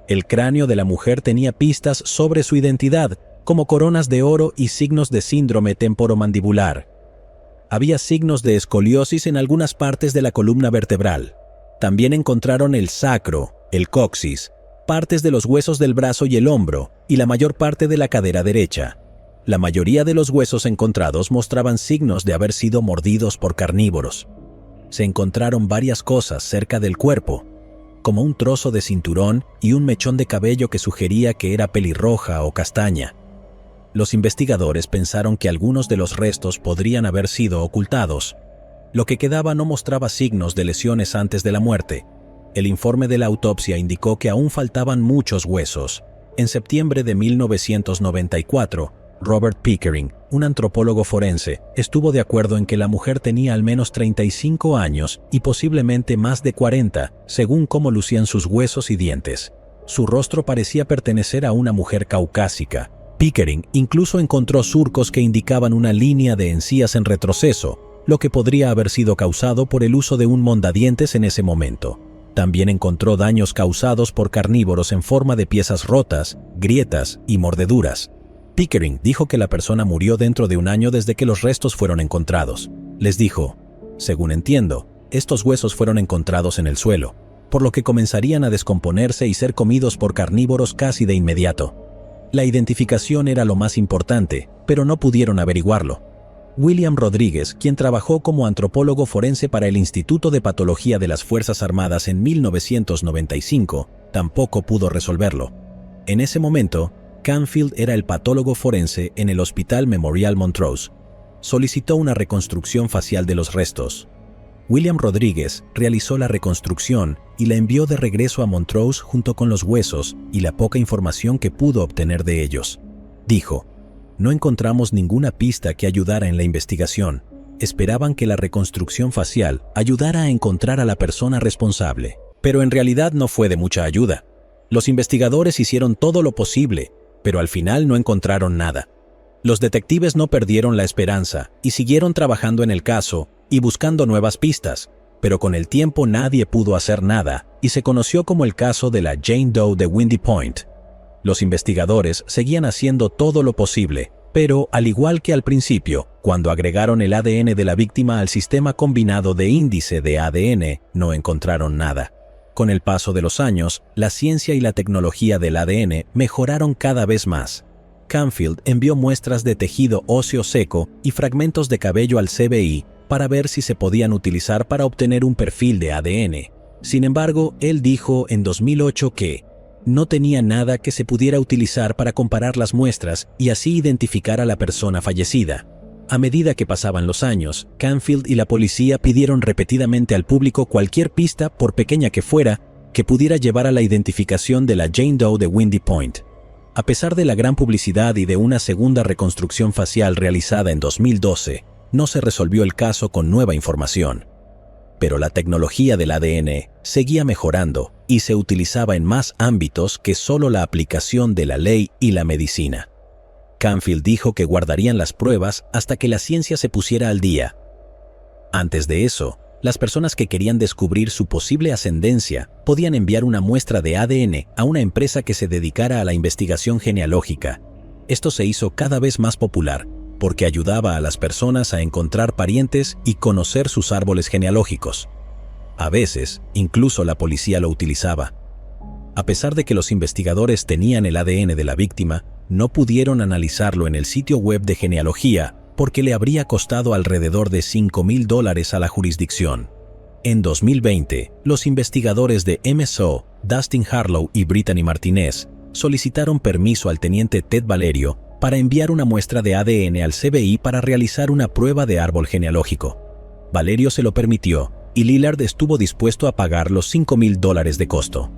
El cráneo de la mujer tenía pistas sobre su identidad, como coronas de oro y signos de síndrome temporomandibular. Había signos de escoliosis en algunas partes de la columna vertebral. También encontraron el sacro, el coxis, partes de los huesos del brazo y el hombro, y la mayor parte de la cadera derecha. La mayoría de los huesos encontrados mostraban signos de haber sido mordidos por carnívoros. Se encontraron varias cosas cerca del cuerpo, como un trozo de cinturón y un mechón de cabello que sugería que era pelirroja o castaña. Los investigadores pensaron que algunos de los restos podrían haber sido ocultados. Lo que quedaba no mostraba signos de lesiones antes de la muerte. El informe de la autopsia indicó que aún faltaban muchos huesos. En septiembre de 1994, Robert Pickering, un antropólogo forense, estuvo de acuerdo en que la mujer tenía al menos 35 años y posiblemente más de 40, según cómo lucían sus huesos y dientes. Su rostro parecía pertenecer a una mujer caucásica. Pickering incluso encontró surcos que indicaban una línea de encías en retroceso, lo que podría haber sido causado por el uso de un mondadientes en ese momento. También encontró daños causados por carnívoros en forma de piezas rotas, grietas y mordeduras. Pickering dijo que la persona murió dentro de un año desde que los restos fueron encontrados. Les dijo: según entiendo, estos huesos fueron encontrados en el suelo, por lo que comenzarían a descomponerse y ser comidos por carnívoros casi de inmediato. La identificación era lo más importante, pero no pudieron averiguarlo. William Rodríguez, quien trabajó como antropólogo forense para el Instituto de Patología de las Fuerzas Armadas en 1995, tampoco pudo resolverlo. En ese momento, Canfield era el patólogo forense en el Hospital Memorial Montrose. Solicitó una reconstrucción facial de los restos. William Rodríguez realizó la reconstrucción y la envió de regreso a Montrose junto con los huesos y la poca información que pudo obtener de ellos. Dijo: no encontramos ninguna pista que ayudara en la investigación. Esperaban que la reconstrucción facial ayudara a encontrar a la persona responsable, pero en realidad no fue de mucha ayuda. Los investigadores hicieron todo lo posible, pero al final no encontraron nada. Los detectives no perdieron la esperanza y siguieron trabajando en el caso y buscando nuevas pistas, pero con el tiempo nadie pudo hacer nada y se conoció como el caso de la Jane Doe de Windy Point. Los investigadores seguían haciendo todo lo posible, pero al igual que al principio, cuando agregaron el ADN de la víctima al sistema combinado de índice de ADN, no encontraron nada. Con el paso de los años, la ciencia y la tecnología del ADN mejoraron cada vez más. Canfield envió muestras de tejido óseo seco y fragmentos de cabello al CBI para ver si se podían utilizar para obtener un perfil de ADN. Sin embargo, él dijo en 2008 que no tenía nada que se pudiera utilizar para comparar las muestras y así identificar a la persona fallecida. A medida que pasaban los años, Canfield y la policía pidieron repetidamente al público cualquier pista, por pequeña que fuera, que pudiera llevar a la identificación de la Jane Doe de Windy Point. A pesar de la gran publicidad y de una segunda reconstrucción facial realizada en 2012, no se resolvió el caso con nueva información. Pero la tecnología del ADN seguía mejorando y se utilizaba en más ámbitos que solo la aplicación de la ley y la medicina. Canfield dijo que guardarían las pruebas hasta que la ciencia se pusiera al día. Antes de eso, las personas que querían descubrir su posible ascendencia podían enviar una muestra de ADN a una empresa que se dedicara a la investigación genealógica. Esto se hizo cada vez más popular porque ayudaba a las personas a encontrar parientes y conocer sus árboles genealógicos. A veces, incluso la policía lo utilizaba. A pesar de que los investigadores tenían el ADN de la víctima, no pudieron analizarlo en el sitio web de genealogía porque le habría costado alrededor de $5,000 a la jurisdicción. En 2020, los investigadores de MSO, Dustin Harlow y Brittany Martinez, solicitaron permiso al teniente Ted Valerio para enviar una muestra de ADN al FBI para realizar una prueba de árbol genealógico. Valerio se lo permitió y Lillard estuvo dispuesto a pagar los $5,000 de costo.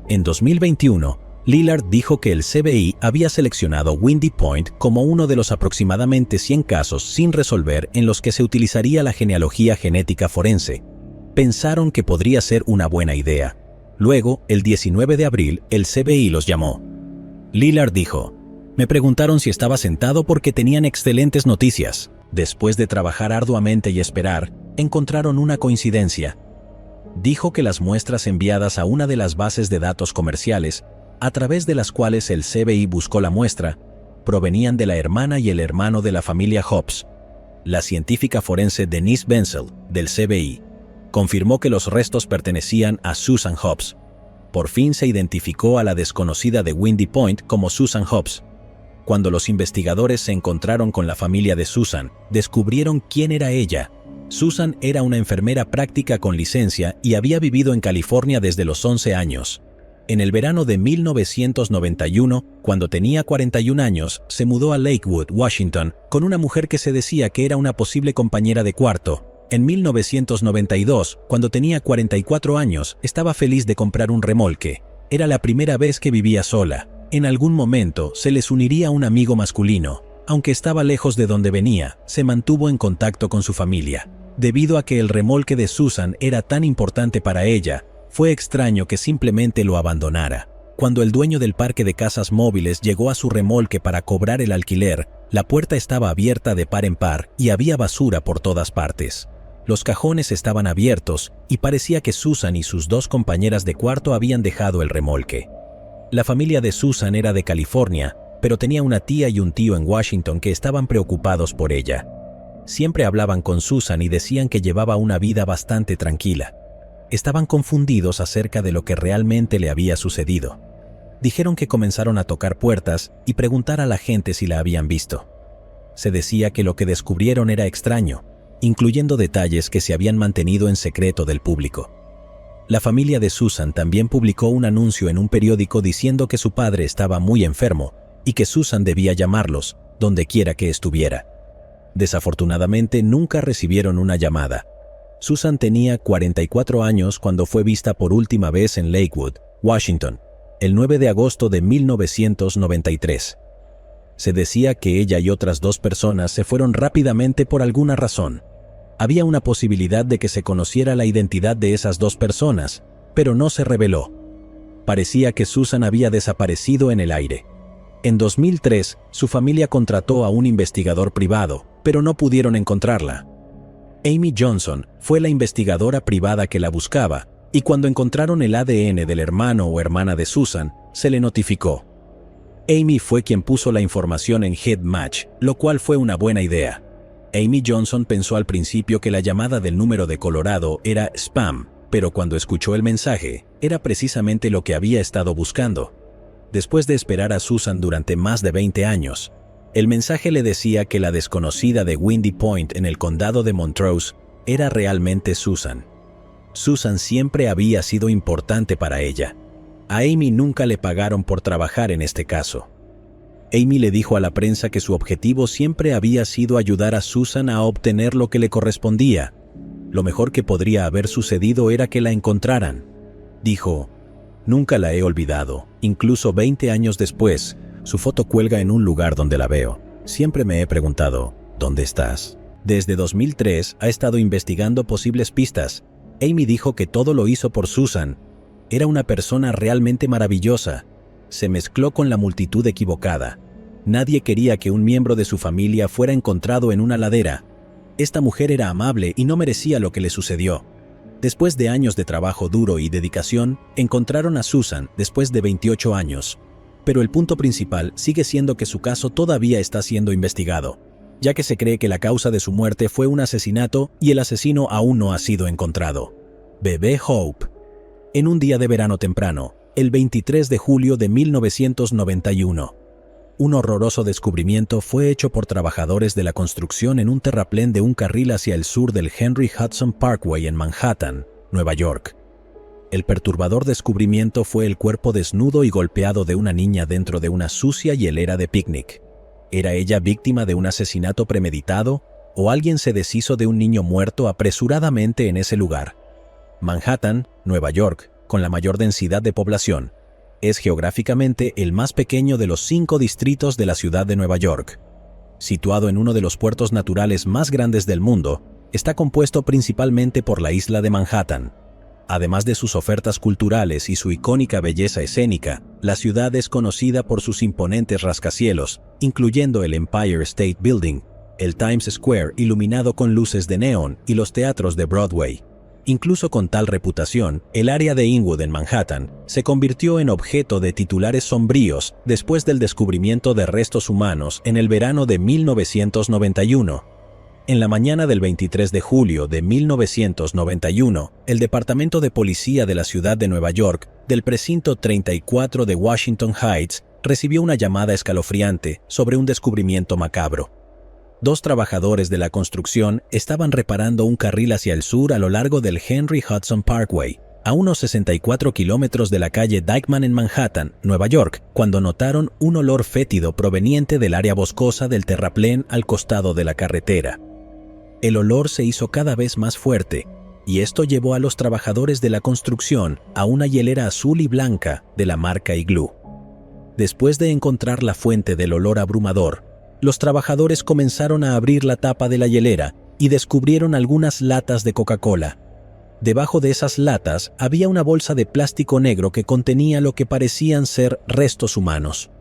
En 2021, Lillard dijo que el FBI había seleccionado Windy Point como uno de los aproximadamente 100 casos sin resolver en los que se utilizaría la genealogía genética forense. Pensaron que podría ser una buena idea. Luego, el 19 de abril, el FBI los llamó. Lillard dijo: «Me preguntaron si estaba sentado porque tenían excelentes noticias. Después de trabajar arduamente y esperar, encontraron una coincidencia». Dijo que las muestras enviadas a una de las bases de datos comerciales, a través de las cuales el FBI buscó la muestra, provenían de la hermana y el hermano de la familia Hobbs. La científica forense Denise Benzel, del FBI, confirmó que los restos pertenecían a Susan Hobbs. Por fin se identificó a la desconocida de Windy Point como Susan Hobbs. Cuando los investigadores se encontraron con la familia de Susan, descubrieron quién era ella. Susan era una enfermera práctica con licencia y había vivido en California desde los 11 años. En el verano de 1991, cuando tenía 41 años, se mudó a Lakewood, Washington, con una mujer que se decía que era una posible compañera de cuarto. En 1992, cuando tenía 44 años, estaba feliz de comprar un remolque. Era la primera vez que vivía sola. En algún momento se les uniría un amigo masculino. Aunque estaba lejos de donde venía, se mantuvo en contacto con su familia. Debido a que el remolque de Susan era tan importante para ella, fue extraño que simplemente lo abandonara. Cuando el dueño del parque de casas móviles llegó a su remolque para cobrar el alquiler, la puerta estaba abierta de par en par y había basura por todas partes. Los cajones estaban abiertos y parecía que Susan y sus dos compañeras de cuarto habían dejado el remolque. La familia de Susan era de California, pero tenía una tía y un tío en Washington que estaban preocupados por ella. Siempre hablaban con Susan y decían que llevaba una vida bastante tranquila. Estaban confundidos acerca de lo que realmente le había sucedido. Dijeron que comenzaron a tocar puertas y preguntar a la gente si la habían visto. Se decía que lo que descubrieron era extraño, incluyendo detalles que se habían mantenido en secreto del público. La familia de Susan también publicó un anuncio en un periódico diciendo que su padre estaba muy enfermo y que Susan debía llamarlos, donde quiera que estuviera. Desafortunadamente, nunca recibieron una llamada. Susan tenía 44 años cuando fue vista por última vez en Lakewood, Washington, el 9 de agosto de 1993. Se decía que ella y otras dos personas se fueron rápidamente por alguna razón. Había una posibilidad de que se conociera la identidad de esas dos personas, pero no se reveló. Parecía que Susan había desaparecido en el aire. En 2003, su familia contrató a un investigador privado, pero no pudieron encontrarla. Amy Johnson fue la investigadora privada que la buscaba, y cuando encontraron el ADN del hermano o hermana de Susan, se le notificó. Amy fue quien puso la información en HeadMatch, lo cual fue una buena idea. Amy Johnson pensó al principio que la llamada del número de Colorado era spam, pero cuando escuchó el mensaje, era precisamente lo que había estado buscando. Después de esperar a Susan durante más de 20 años, el mensaje le decía que la desconocida de Windy Point en el condado de Montrose era realmente Susan. Susan siempre había sido importante para ella. A Amy nunca le pagaron por trabajar en este caso. Amy le dijo a la prensa que su objetivo siempre había sido ayudar a Susan a obtener lo que le correspondía. Lo mejor que podría haber sucedido era que la encontraran. Dijo: «Nunca la he olvidado, incluso 20 años después, su foto cuelga en un lugar donde la veo. Siempre me he preguntado, ¿dónde estás?». Desde 2003 ha estado investigando posibles pistas. Amy dijo que todo lo hizo por Susan. Era una persona realmente maravillosa. Se mezcló con la multitud equivocada. Nadie quería que un miembro de su familia fuera encontrado en una ladera. Esta mujer era amable y no merecía lo que le sucedió. Después de años de trabajo duro y dedicación, encontraron a Susan después de 28 años. Pero el punto principal sigue siendo que su caso todavía está siendo investigado, ya que se cree que la causa de su muerte fue un asesinato y el asesino aún no ha sido encontrado. Bebé Hope. En un día de verano temprano, El 23 de julio de 1991. Un horroroso descubrimiento fue hecho por trabajadores de la construcción en un terraplén de un carril hacia el sur del Henry Hudson Parkway en Manhattan, Nueva York. El perturbador descubrimiento fue el cuerpo desnudo y golpeado de una niña dentro de una sucia hielera de picnic. ¿Era ella víctima de un asesinato premeditado o alguien se deshizo de un niño muerto apresuradamente en ese lugar? Manhattan, Nueva York, con la mayor densidad de población, es geográficamente el más pequeño de los 5 distritos de la ciudad de Nueva York. Situado en uno de los puertos naturales más grandes del mundo, está compuesto principalmente por la isla de Manhattan. Además de sus ofertas culturales y su icónica belleza escénica, la ciudad es conocida por sus imponentes rascacielos, incluyendo el Empire State Building, el Times Square iluminado con luces de neón y los teatros de Broadway. Incluso con tal reputación, el área de Inwood en Manhattan se convirtió en objeto de titulares sombríos después del descubrimiento de restos humanos en el verano de 1991. En la mañana del 23 de julio de 1991, el Departamento de Policía de la Ciudad de Nueva York, del precinto 34 de Washington Heights, recibió una llamada escalofriante sobre un descubrimiento macabro. 2 trabajadores de la construcción estaban reparando un carril hacia el sur a lo largo del Henry Hudson Parkway, a unos 64 kilómetros de la calle Dyckman en Manhattan, Nueva York, cuando notaron un olor fétido proveniente del área boscosa del terraplén al costado de la carretera. El olor se hizo cada vez más fuerte, y esto llevó a los trabajadores de la construcción a una hielera azul y blanca de la marca Igloo. Después de encontrar la fuente del olor abrumador, los trabajadores comenzaron a abrir la tapa de la hielera y descubrieron algunas latas de Coca-Cola. Debajo de esas latas había una bolsa de plástico negro que contenía lo que parecían ser restos humanos.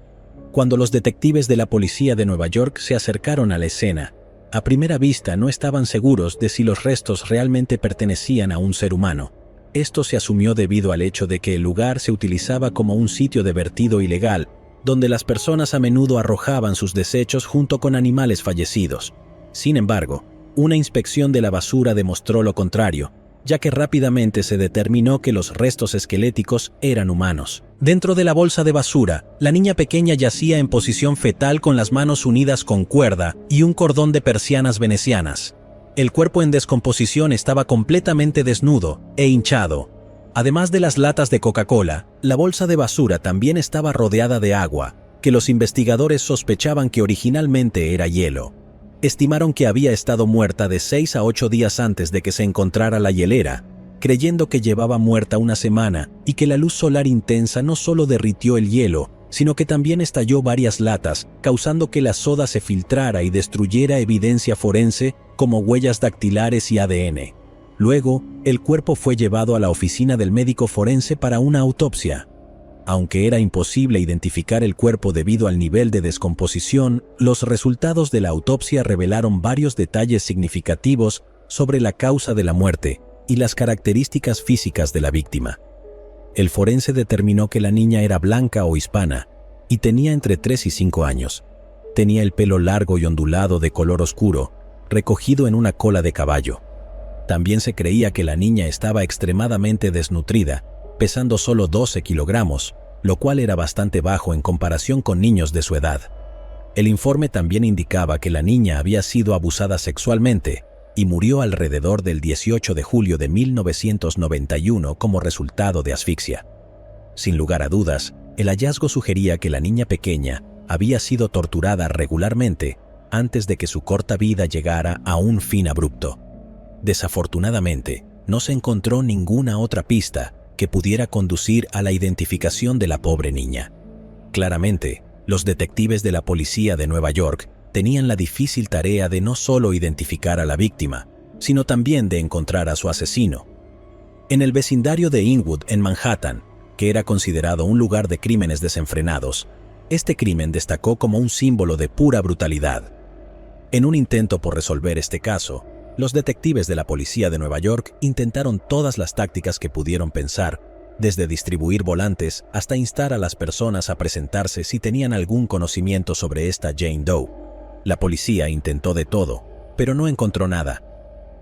Cuando los detectives de la policía de Nueva York se acercaron a la escena, a primera vista no estaban seguros de si los restos realmente pertenecían a un ser humano. Esto se asumió debido al hecho de que el lugar se utilizaba como un sitio de vertido ilegal, donde las personas a menudo arrojaban sus desechos junto con animales fallecidos. Sin embargo, una inspección de la basura demostró lo contrario, ya que rápidamente se determinó que los restos esqueléticos eran humanos. Dentro de la bolsa de basura, la niña pequeña yacía en posición fetal con las manos unidas con cuerda y un cordón de persianas venecianas. El cuerpo en descomposición estaba completamente desnudo e hinchado. Además de las latas de Coca-Cola, la bolsa de basura también estaba rodeada de agua, que los investigadores sospechaban que originalmente era hielo. Estimaron que había estado muerta de 6 a 8 días antes de que se encontrara la hielera, creyendo que llevaba muerta una semana y que la luz solar intensa no solo derritió el hielo, sino que también estalló varias latas, causando que la soda se filtrara y destruyera evidencia forense como huellas dactilares y ADN. Luego, el cuerpo fue llevado a la oficina del médico forense para una autopsia. Aunque era imposible identificar el cuerpo debido al nivel de descomposición, los resultados de la autopsia revelaron varios detalles significativos sobre la causa de la muerte y las características físicas de la víctima. El forense determinó que la niña era blanca o hispana y tenía entre 3 y 5 años. Tenía el pelo largo y ondulado de color oscuro, recogido en una cola de caballo. También se creía que la niña estaba extremadamente desnutrida, pesando solo 12 kilogramos, lo cual era bastante bajo en comparación con niños de su edad. El informe también indicaba que la niña había sido abusada sexualmente y murió alrededor del 18 de julio de 1991 como resultado de asfixia. Sin lugar a dudas, el hallazgo sugería que la niña pequeña había sido torturada regularmente antes de que su corta vida llegara a un fin abrupto. Desafortunadamente, no se encontró ninguna otra pista que pudiera conducir a la identificación de la pobre niña. Claramente, los detectives de la policía de Nueva York tenían la difícil tarea de no solo identificar a la víctima, sino también de encontrar a su asesino. En el vecindario de Inwood, en Manhattan, que era considerado un lugar de crímenes desenfrenados, este crimen destacó como un símbolo de pura brutalidad. En un intento por resolver este caso, los detectives de la policía de Nueva York intentaron todas las tácticas que pudieron pensar, desde distribuir volantes hasta instar a las personas a presentarse si tenían algún conocimiento sobre esta Jane Doe. La policía intentó de todo, pero no encontró nada.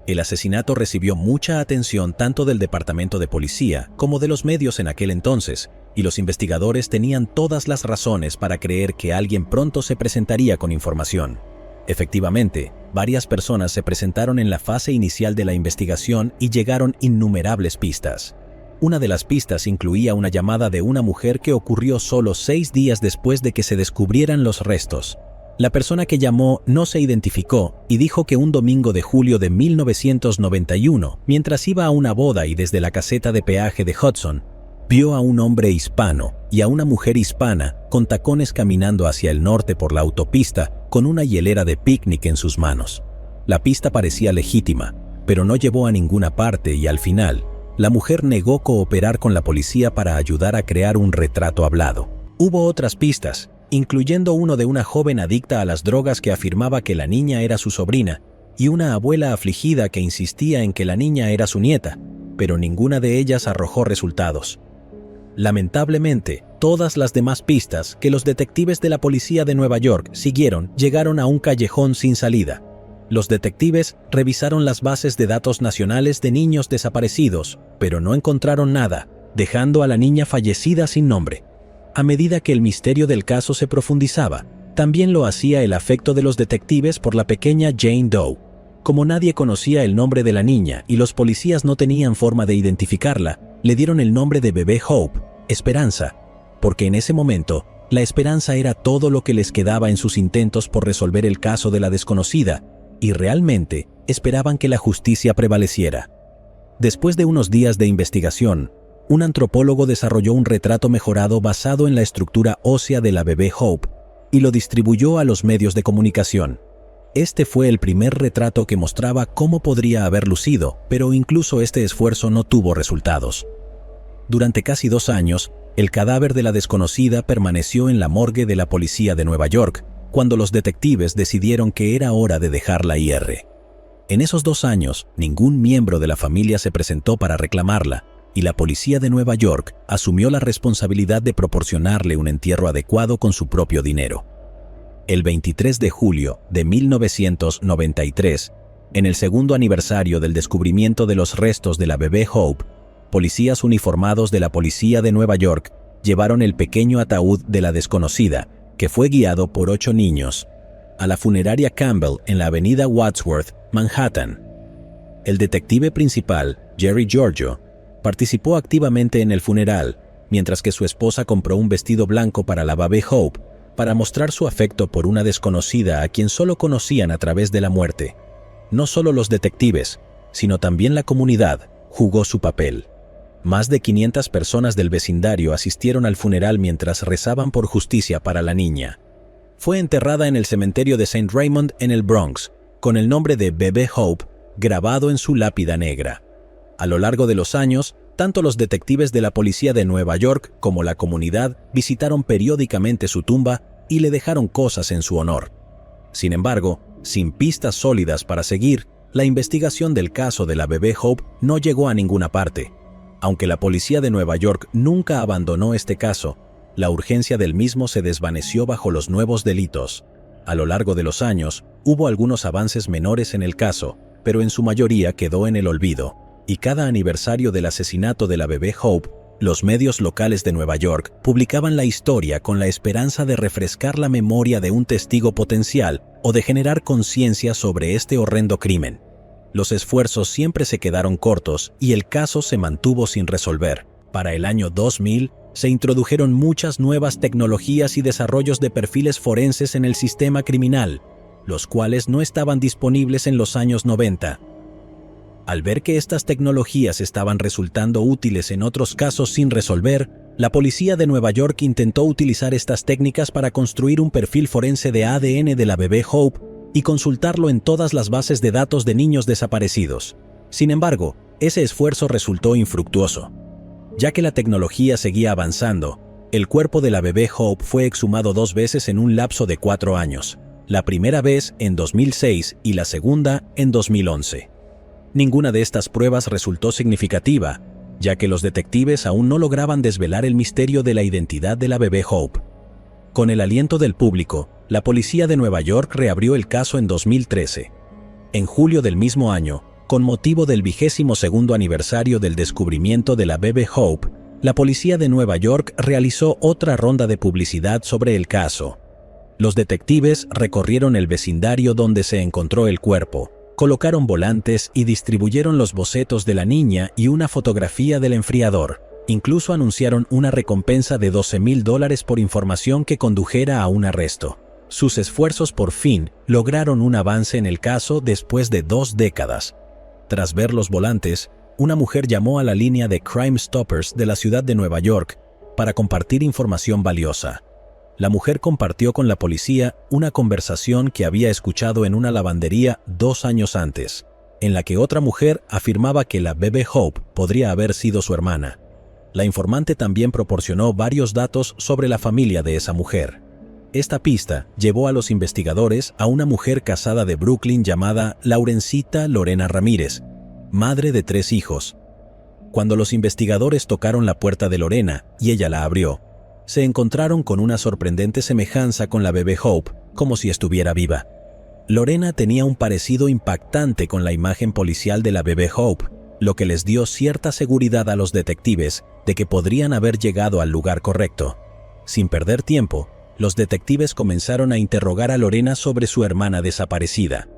El asesinato recibió mucha atención tanto del departamento de policía como de los medios en aquel entonces, y los investigadores tenían todas las razones para creer que alguien pronto se presentaría con información. Efectivamente, varias personas se presentaron en la fase inicial de la investigación y llegaron innumerables pistas. Una de las pistas incluía una llamada de una mujer que ocurrió solo 6 días después de que se descubrieran los restos. La persona que llamó no se identificó y dijo que un domingo de julio de 1991, mientras iba a una boda y desde la caseta de peaje de Hudson, vio a un hombre hispano y a una mujer hispana con tacones caminando hacia el norte por la autopista con una hielera de picnic en sus manos. La pista parecía legítima, pero no llevó a ninguna parte y al final, la mujer negó cooperar con la policía para ayudar a crear un retrato hablado. Hubo otras pistas, incluyendo uno de una joven adicta a las drogas que afirmaba que la niña era su sobrina y una abuela afligida que insistía en que la niña era su nieta, pero ninguna de ellas arrojó resultados. Lamentablemente, todas las demás pistas que los detectives de la policía de Nueva York siguieron llegaron a un callejón sin salida. Los detectives revisaron las bases de datos nacionales de niños desaparecidos, pero no encontraron nada, dejando a la niña fallecida sin nombre. A medida que el misterio del caso se profundizaba, también lo hacía el afecto de los detectives por la pequeña Jane Doe. Como nadie conocía el nombre de la niña y los policías no tenían forma de identificarla, le dieron el nombre de bebé Hope, Esperanza, porque en ese momento, la esperanza era todo lo que les quedaba en sus intentos por resolver el caso de la desconocida, y realmente esperaban que la justicia prevaleciera. Después de unos días de investigación, un antropólogo desarrolló un retrato mejorado basado en la estructura ósea de la bebé Hope y lo distribuyó a los medios de comunicación. Este fue el primer retrato que mostraba cómo podría haber lucido, pero incluso este esfuerzo no tuvo resultados. Durante casi 2 años, el cadáver de la desconocida permaneció en la morgue de la policía de Nueva York, cuando los detectives decidieron que era hora de dejarla ir. En esos 2 años, ningún miembro de la familia se presentó para reclamarla, y la policía de Nueva York asumió la responsabilidad de proporcionarle un entierro adecuado con su propio dinero. El 23 de julio de 1993, en el segundo aniversario del descubrimiento de los restos de la bebé Hope, policías uniformados de la policía de Nueva York llevaron el pequeño ataúd de la desconocida, que fue guiado por 8 niños, a la funeraria Campbell en la avenida Wadsworth, Manhattan. El detective principal, Jerry Giorgio, participó activamente en el funeral, mientras que su esposa compró un vestido blanco para la bebé Hope para mostrar su afecto por una desconocida a quien solo conocían a través de la muerte. No solo los detectives, sino también la comunidad jugó su papel. Más de 500 personas del vecindario asistieron al funeral mientras rezaban por justicia para la niña. Fue enterrada en el cementerio de St. Raymond en el Bronx, con el nombre de Bebé Hope grabado en su lápida negra. A lo largo de los años, tanto los detectives de la policía de Nueva York como la comunidad visitaron periódicamente su tumba y le dejaron cosas en su honor. Sin embargo, sin pistas sólidas para seguir, la investigación del caso de la bebé Hope no llegó a ninguna parte. Aunque la policía de Nueva York nunca abandonó este caso, la urgencia del mismo se desvaneció bajo los nuevos delitos. A lo largo de los años, hubo algunos avances menores en el caso, pero en su mayoría quedó en el olvido, y cada aniversario del asesinato de la bebé Hope, los medios locales de Nueva York publicaban la historia con la esperanza de refrescar la memoria de un testigo potencial o de generar conciencia sobre este horrendo crimen. Los esfuerzos siempre se quedaron cortos y el caso se mantuvo sin resolver. Para el año 2000, se introdujeron muchas nuevas tecnologías y desarrollos de perfiles forenses en el sistema criminal, los cuales no estaban disponibles en los años 90. Al ver que estas tecnologías estaban resultando útiles en otros casos sin resolver, la policía de Nueva York intentó utilizar estas técnicas para construir un perfil forense de ADN de la bebé Hope y consultarlo en todas las bases de datos de niños desaparecidos. Sin embargo, ese esfuerzo resultó infructuoso. Ya que la tecnología seguía avanzando, el cuerpo de la bebé Hope fue exhumado 2 veces en un lapso de 4 años, la primera vez en 2006 y la segunda en 2011. Ninguna de estas pruebas resultó significativa, ya que los detectives aún no lograban desvelar el misterio de la identidad de la bebé Hope. Con el aliento del público, la policía de Nueva York reabrió el caso en 2013. En julio del mismo año, con motivo del 22º aniversario del descubrimiento de la bebé Hope, La policía de Nueva York realizó otra ronda de publicidad sobre el caso. Los detectives recorrieron el vecindario donde se encontró el cuerpo, colocaron volantes y distribuyeron los bocetos de la niña y una fotografía del enfriador. Incluso anunciaron una recompensa de $12,000 por información que condujera a un arresto. Sus esfuerzos por fin lograron un avance en el caso después de 2 décadas. Tras ver los volantes, una mujer llamó a la línea de Crime Stoppers de la ciudad de Nueva York para compartir información valiosa. La mujer compartió con la policía una conversación que había escuchado en una lavandería 2 años antes, en la que otra mujer afirmaba que la bebé Hope podría haber sido su hermana. La informante también proporcionó varios datos sobre la familia de esa mujer. Esta pista llevó a los investigadores a una mujer casada de Brooklyn llamada Laurencita Lorena Ramírez, madre de 3 hijos. Cuando los investigadores tocaron la puerta de Lorena y ella la abrió, se encontraron con una sorprendente semejanza con la bebé Hope, como si estuviera viva. Lorena tenía un parecido impactante con la imagen policial de la bebé Hope, lo que les dio cierta seguridad a los detectives de que podrían haber llegado al lugar correcto. Sin perder tiempo, los detectives comenzaron a interrogar a Lorena sobre su hermana desaparecida.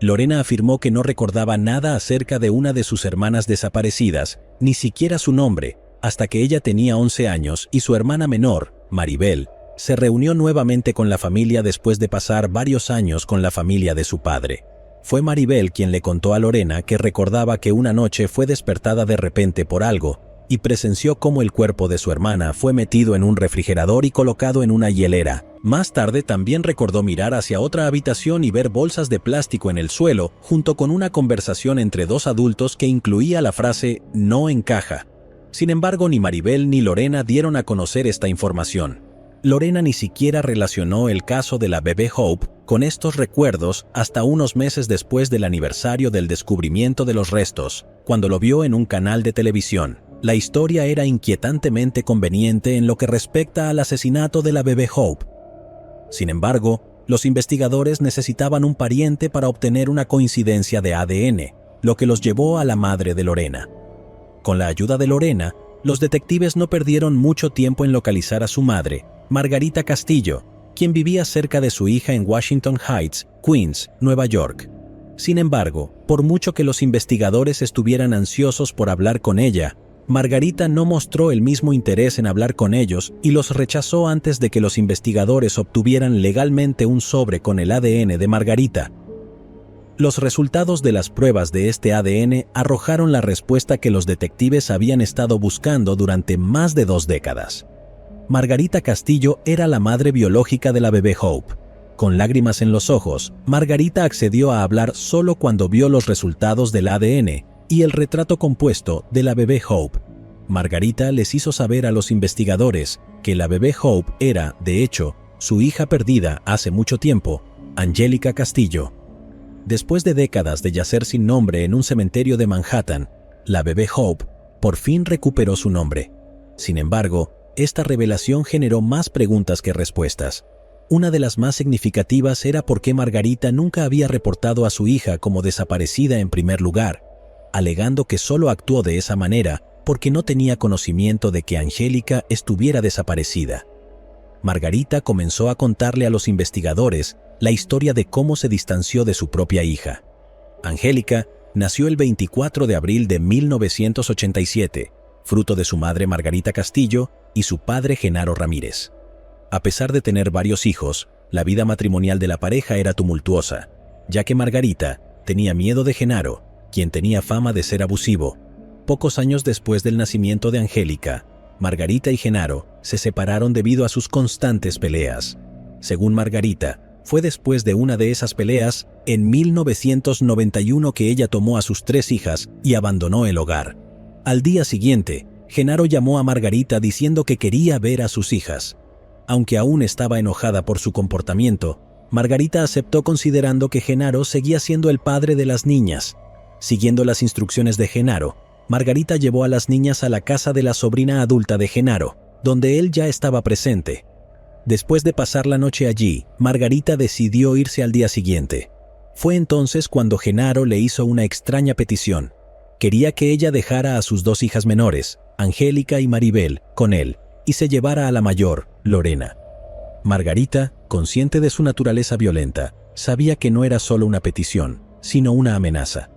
Lorena afirmó que no recordaba nada acerca de una de sus hermanas desaparecidas, ni siquiera su nombre, hasta que ella tenía 11 años y su hermana menor, Maribel, se reunió nuevamente con la familia después de pasar varios años con la familia de su padre. Fue Maribel quien le contó a Lorena que recordaba que una noche fue despertada de repente por algo y presenció cómo el cuerpo de su hermana fue metido en un refrigerador y colocado en una hielera. Más tarde también recordó mirar hacia otra habitación y ver bolsas de plástico en el suelo, junto con una conversación entre 2 adultos que incluía la frase «no encaja». Sin embargo, ni Maribel ni Lorena dieron a conocer esta información. Lorena ni siquiera relacionó el caso de la bebé Hope con estos recuerdos hasta unos meses después del aniversario del descubrimiento de los restos, cuando lo vio en un canal de televisión. La historia era inquietantemente conveniente en lo que respecta al asesinato de la bebé Hope. Sin embargo, los investigadores necesitaban un pariente para obtener una coincidencia de ADN, lo que los llevó a la madre de Lorena. Con la ayuda de Lorena, los detectives no perdieron mucho tiempo en localizar a su madre, Margarita Castillo, quien vivía cerca de su hija en Washington Heights, Queens, Nueva York. Sin embargo, por mucho que los investigadores estuvieran ansiosos por hablar con ella, Margarita no mostró el mismo interés en hablar con ellos y los rechazó antes de que los investigadores obtuvieran legalmente un sobre con el ADN de Margarita. Los resultados de las pruebas de este ADN arrojaron la respuesta que los detectives habían estado buscando durante más de 2 décadas. Margarita Castillo era la madre biológica de la bebé Hope. Con lágrimas en los ojos, Margarita accedió a hablar solo cuando vio los resultados del ADN y el retrato compuesto de la bebé Hope. Margarita les hizo saber a los investigadores que la bebé Hope era, de hecho, su hija perdida hace mucho tiempo, Angélica Castillo. Después de décadas de yacer sin nombre en un cementerio de Manhattan, la bebé Hope por fin recuperó su nombre. Sin embargo, esta revelación generó más preguntas que respuestas. Una de las más significativas era por qué Margarita nunca había reportado a su hija como desaparecida en primer lugar, alegando que solo actuó de esa manera porque no tenía conocimiento de que Angélica estuviera desaparecida. Margarita comenzó a contarle a los investigadores la historia de cómo se distanció de su propia hija. Angélica nació el 24 de abril de 1987, fruto de su madre Margarita Castillo y su padre Genaro Ramírez. A pesar de tener varios hijos, la vida matrimonial de la pareja era tumultuosa, ya que Margarita tenía miedo de Genaro, quien tenía fama de ser abusivo. Pocos años después del nacimiento de Angélica, Margarita y Genaro se separaron debido a sus constantes peleas. Según Margarita, fue después de una de esas peleas, en 1991, que ella tomó a sus 3 hijas y abandonó el hogar. Al día siguiente, Genaro llamó a Margarita diciendo que quería ver a sus hijas. Aunque aún estaba enojada por su comportamiento, Margarita aceptó considerando que Genaro seguía siendo el padre de las niñas. Siguiendo las instrucciones de Genaro, Margarita llevó a las niñas a la casa de la sobrina adulta de Genaro, donde él ya estaba presente. Después de pasar la noche allí, Margarita decidió irse al día siguiente. Fue entonces cuando Genaro le hizo una extraña petición. Quería que ella dejara a sus 2 hijas menores, Angélica y Maribel, con él, y se llevara a la mayor, Lorena. Margarita, consciente de su naturaleza violenta, sabía que no era solo una petición, sino una amenaza.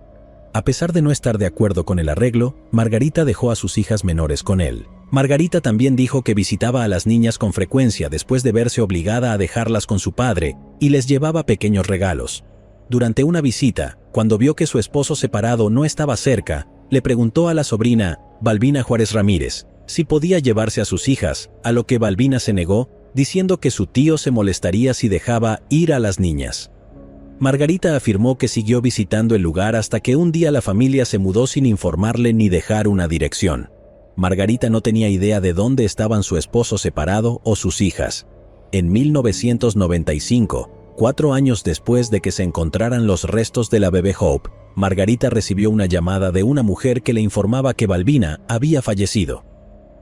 A pesar de no estar de acuerdo con el arreglo, Margarita dejó a sus hijas menores con él. Margarita también dijo que visitaba a las niñas con frecuencia después de verse obligada a dejarlas con su padre y les llevaba pequeños regalos. Durante una visita, cuando vio que su esposo separado no estaba cerca, le preguntó a la sobrina, Balbina Juárez Ramírez, si podía llevarse a sus hijas, a lo que Balbina se negó, diciendo que su tío se molestaría si dejaba ir a las niñas. Margarita afirmó que siguió visitando el lugar hasta que un día la familia se mudó sin informarle ni dejar una dirección. Margarita no tenía idea de dónde estaban su esposo separado o sus hijas. En 1995, 4 años después de que se encontraran los restos de la bebé Hope, Margarita recibió una llamada de una mujer que le informaba que Balbina había fallecido.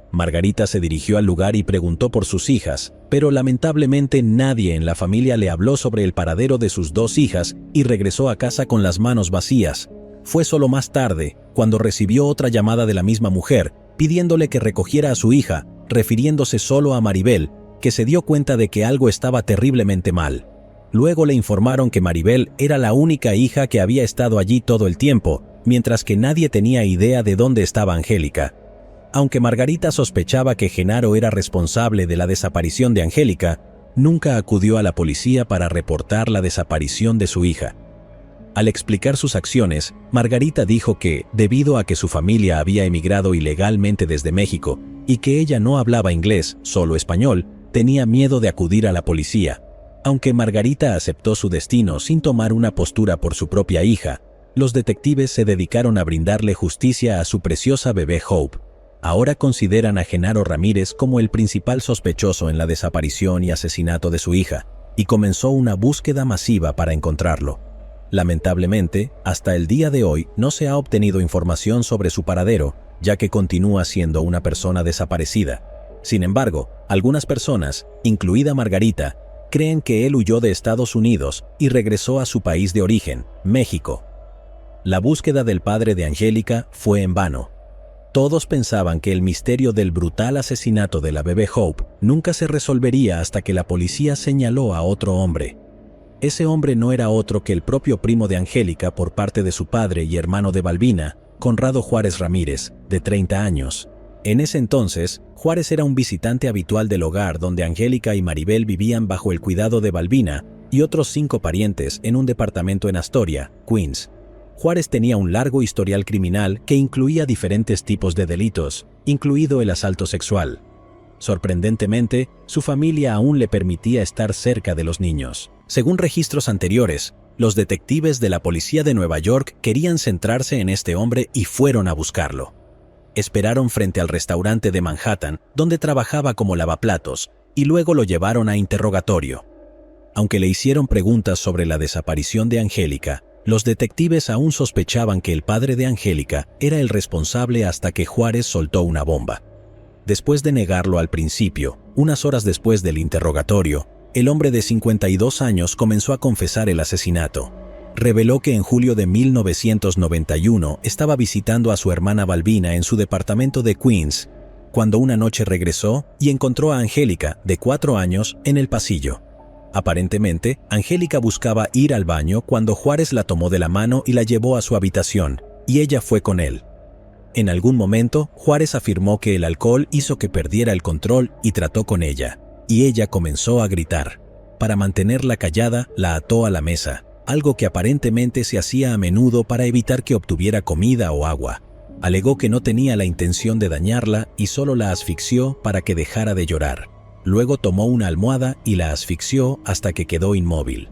Margarita se dirigió al lugar y preguntó por sus hijas, pero lamentablemente nadie en la familia le habló sobre el paradero de sus 2 hijas y regresó a casa con las manos vacías. Fue solo más tarde, cuando recibió otra llamada de la misma mujer, pidiéndole que recogiera a su hija, refiriéndose solo a Maribel, que se dio cuenta de que algo estaba terriblemente mal. Luego le informaron que Maribel era la única hija que había estado allí todo el tiempo, mientras que nadie tenía idea de dónde estaba Angélica. Aunque Margarita sospechaba que Genaro era responsable de la desaparición de Angélica, nunca acudió a la policía para reportar la desaparición de su hija. Al explicar sus acciones, Margarita dijo que, debido a que su familia había emigrado ilegalmente desde México y que ella no hablaba inglés, solo español, tenía miedo de acudir a la policía. Aunque Margarita aceptó su destino sin tomar una postura por su propia hija, los detectives se dedicaron a brindarle justicia a su preciosa bebé Hope. Ahora consideran a Genaro Ramírez como el principal sospechoso en la desaparición y asesinato de su hija, y comenzó una búsqueda masiva para encontrarlo. Lamentablemente, hasta el día de hoy no se ha obtenido información sobre su paradero, ya que continúa siendo una persona desaparecida. Sin embargo, algunas personas, incluida Margarita, creen que él huyó de Estados Unidos y regresó a su país de origen, México. La búsqueda del padre de Angélica fue en vano. Todos pensaban que el misterio del brutal asesinato de la bebé Hope nunca se resolvería hasta que la policía señaló a otro hombre. Ese hombre no era otro que el propio primo de Angélica por parte de su padre y hermano de Balbina, Conrado Juárez Ramírez, de 30 años. En ese entonces, Juárez era un visitante habitual del hogar donde Angélica y Maribel vivían bajo el cuidado de Balbina y otros 5 parientes en un departamento en Astoria, Queens. Juárez tenía un largo historial criminal que incluía diferentes tipos de delitos, incluido el asalto sexual. Sorprendentemente, su familia aún le permitía estar cerca de los niños. Según registros anteriores, los detectives de la policía de Nueva York querían centrarse en este hombre y fueron a buscarlo. Esperaron frente al restaurante de Manhattan, donde trabajaba como lavaplatos, y luego lo llevaron a interrogatorio. Aunque le hicieron preguntas sobre la desaparición de Angélica, los detectives aún sospechaban que el padre de Angélica era el responsable hasta que Juárez soltó una bomba. Después de negarlo al principio, unas horas después del interrogatorio, el hombre de 52 años comenzó a confesar el asesinato. Reveló que en julio de 1991 estaba visitando a su hermana Balbina en su departamento de Queens, cuando una noche regresó y encontró a Angélica, de 4 años, en el pasillo. Aparentemente, Angélica buscaba ir al baño cuando Juárez la tomó de la mano y la llevó a su habitación, y ella fue con él. En algún momento, Juárez afirmó que el alcohol hizo que perdiera el control y trató con ella, y ella comenzó a gritar. Para mantenerla callada, la ató a la mesa, algo que aparentemente se hacía a menudo para evitar que obtuviera comida o agua. Alegó que no tenía la intención de dañarla y solo la asfixió para que dejara de llorar. Luego tomó una almohada y la asfixió hasta que quedó inmóvil.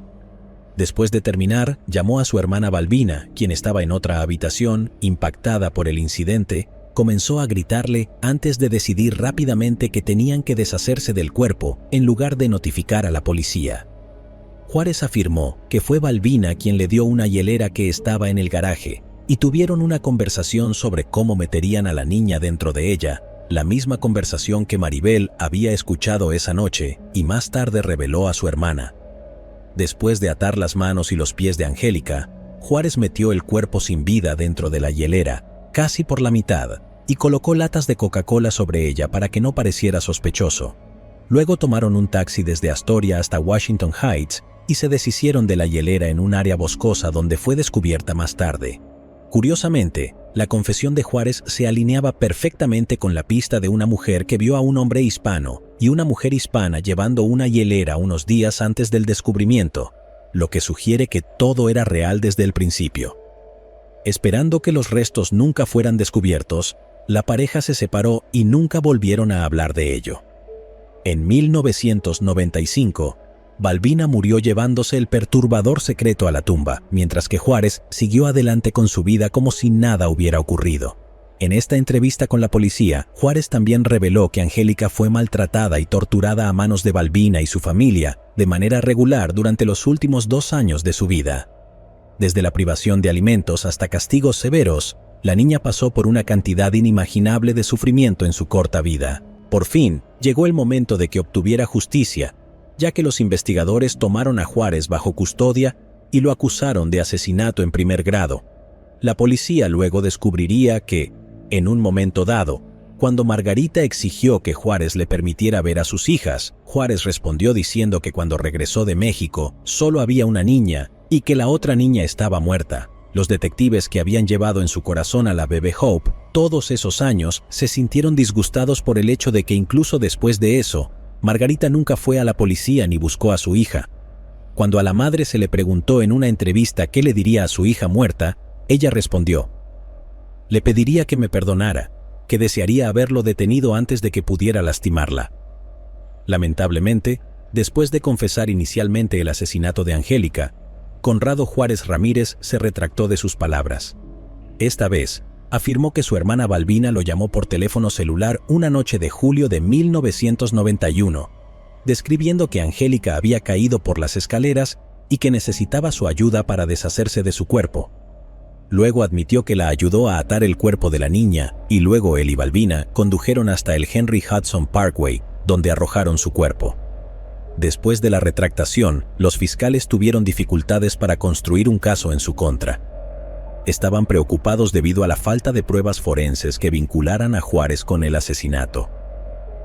Después de terminar, llamó a su hermana Balbina, quien estaba en otra habitación, impactada por el incidente, comenzó a gritarle antes de decidir rápidamente que tenían que deshacerse del cuerpo en lugar de notificar a la policía. Juárez afirmó que fue Balbina quien le dio una hielera que estaba en el garaje y tuvieron una conversación sobre cómo meterían a la niña dentro de ella, la misma conversación que Maribel había escuchado esa noche y más tarde reveló a su hermana. Después de atar las manos y los pies de Angélica, Juárez metió el cuerpo sin vida dentro de la hielera, casi por la mitad, y colocó latas de Coca-Cola sobre ella para que no pareciera sospechoso. Luego tomaron un taxi desde Astoria hasta Washington Heights y se deshicieron de la hielera en un área boscosa donde fue descubierta más tarde. Curiosamente, la confesión de Juárez se alineaba perfectamente con la pista de una mujer que vio a un hombre hispano y una mujer hispana llevando una hielera unos días antes del descubrimiento, lo que sugiere que todo era real desde el principio. Esperando que los restos nunca fueran descubiertos, la pareja se separó y nunca volvieron a hablar de ello. En 1995, Balbina murió llevándose el perturbador secreto a la tumba, mientras que Juárez siguió adelante con su vida como si nada hubiera ocurrido. En esta entrevista con la policía, Juárez también reveló que Angélica fue maltratada y torturada a manos de Balbina y su familia de manera regular durante los últimos 2 años de su vida. Desde la privación de alimentos hasta castigos severos, la niña pasó por una cantidad inimaginable de sufrimiento en su corta vida. Por fin, llegó el momento de que obtuviera justicia, ya que los investigadores tomaron a Juárez bajo custodia y lo acusaron de asesinato en primer grado. La policía luego descubriría que, en un momento dado, cuando Margarita exigió que Juárez le permitiera ver a sus hijas, Juárez respondió diciendo que cuando regresó de México solo había una niña y que la otra niña estaba muerta. Los detectives que habían llevado en su corazón a la bebé Hope todos esos años se sintieron disgustados por el hecho de que incluso después de eso, Margarita nunca fue a la policía ni buscó a su hija. Cuando a la madre se le preguntó en una entrevista qué le diría a su hija muerta, ella respondió: «Le pediría que me perdonara, que desearía haberlo detenido antes de que pudiera lastimarla». Lamentablemente, después de confesar inicialmente el asesinato de Angélica, Conrado Juárez Ramírez se retractó de sus palabras. Esta vez, afirmó que su hermana Balbina lo llamó por teléfono celular una noche de julio de 1991, describiendo que Angélica había caído por las escaleras y que necesitaba su ayuda para deshacerse de su cuerpo. Luego admitió que la ayudó a atar el cuerpo de la niña y luego él y Balbina condujeron hasta el Henry Hudson Parkway, donde arrojaron su cuerpo. Después de la retractación, los fiscales tuvieron dificultades para construir un caso en su contra. Estaban preocupados debido a la falta de pruebas forenses que vincularan a Juárez con el asesinato.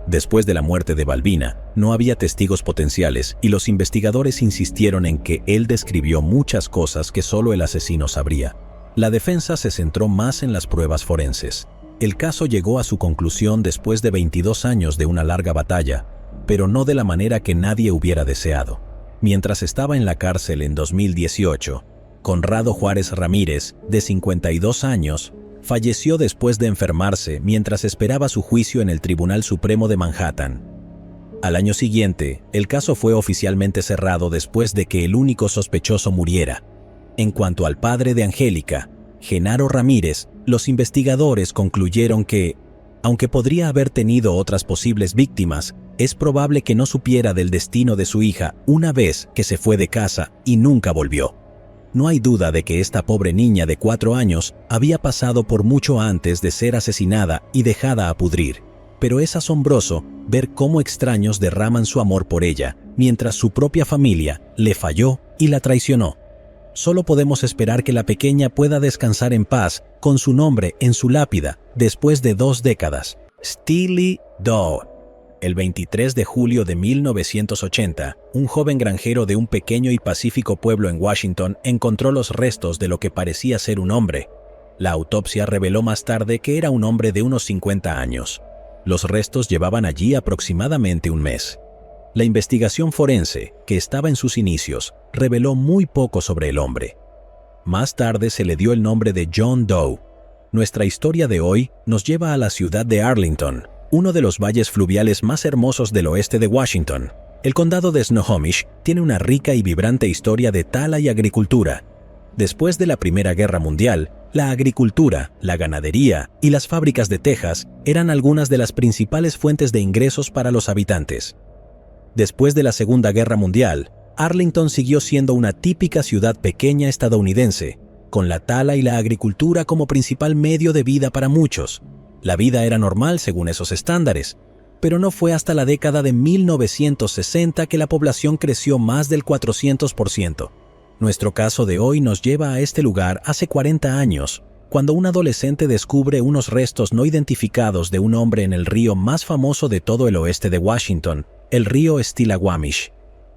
Después de la muerte de Balbina, no había testigos potenciales y los investigadores insistieron en que él describió muchas cosas que solo el asesino sabría. La defensa se centró más en las pruebas forenses. El caso llegó a su conclusión después de 22 años de una larga batalla, pero no de la manera que nadie hubiera deseado. Mientras estaba en la cárcel en 2018, Conrado Juárez Ramírez, de 52 años, falleció después de enfermarse mientras esperaba su juicio en el Tribunal Supremo de Manhattan. Al año siguiente, el caso fue oficialmente cerrado después de que el único sospechoso muriera. En cuanto al padre de Angélica, Genaro Ramírez, los investigadores concluyeron que, aunque podría haber tenido otras posibles víctimas, es probable que no supiera del destino de su hija una vez que se fue de casa y nunca volvió. No hay duda de que esta pobre niña de 4 años había pasado por mucho antes de ser asesinada y dejada a pudrir, pero es asombroso ver cómo extraños derraman su amor por ella, mientras su propia familia le falló y la traicionó. Solo podemos esperar que la pequeña pueda descansar en paz con su nombre en su lápida después de 2 décadas. Steely Doe. El 23 de julio de 1980, un joven granjero de un pequeño y pacífico pueblo en Washington encontró los restos de lo que parecía ser un hombre. La autopsia reveló más tarde que era un hombre de unos 50 años. Los restos llevaban allí aproximadamente un mes. La investigación forense, que estaba en sus inicios, reveló muy poco sobre el hombre. Más tarde se le dio el nombre de John Doe. Nuestra historia de hoy nos lleva a la ciudad de Arlington, uno de los valles fluviales más hermosos del oeste de Washington. El condado de Snohomish tiene una rica y vibrante historia de tala y agricultura. Después de la Primera Guerra Mundial, la agricultura, la ganadería y las fábricas de Texas eran algunas de las principales fuentes de ingresos para los habitantes. Después de la Segunda Guerra Mundial, Arlington siguió siendo una típica ciudad pequeña estadounidense, con la tala y la agricultura como principal medio de vida para muchos. La vida era normal según esos estándares, pero no fue hasta la década de 1960 que la población creció más del 400%. Nuestro caso de hoy nos lleva a este lugar hace 40 años, cuando un adolescente descubre unos restos no identificados de un hombre en el río más famoso de todo el oeste de Washington, el río Stillaguamish.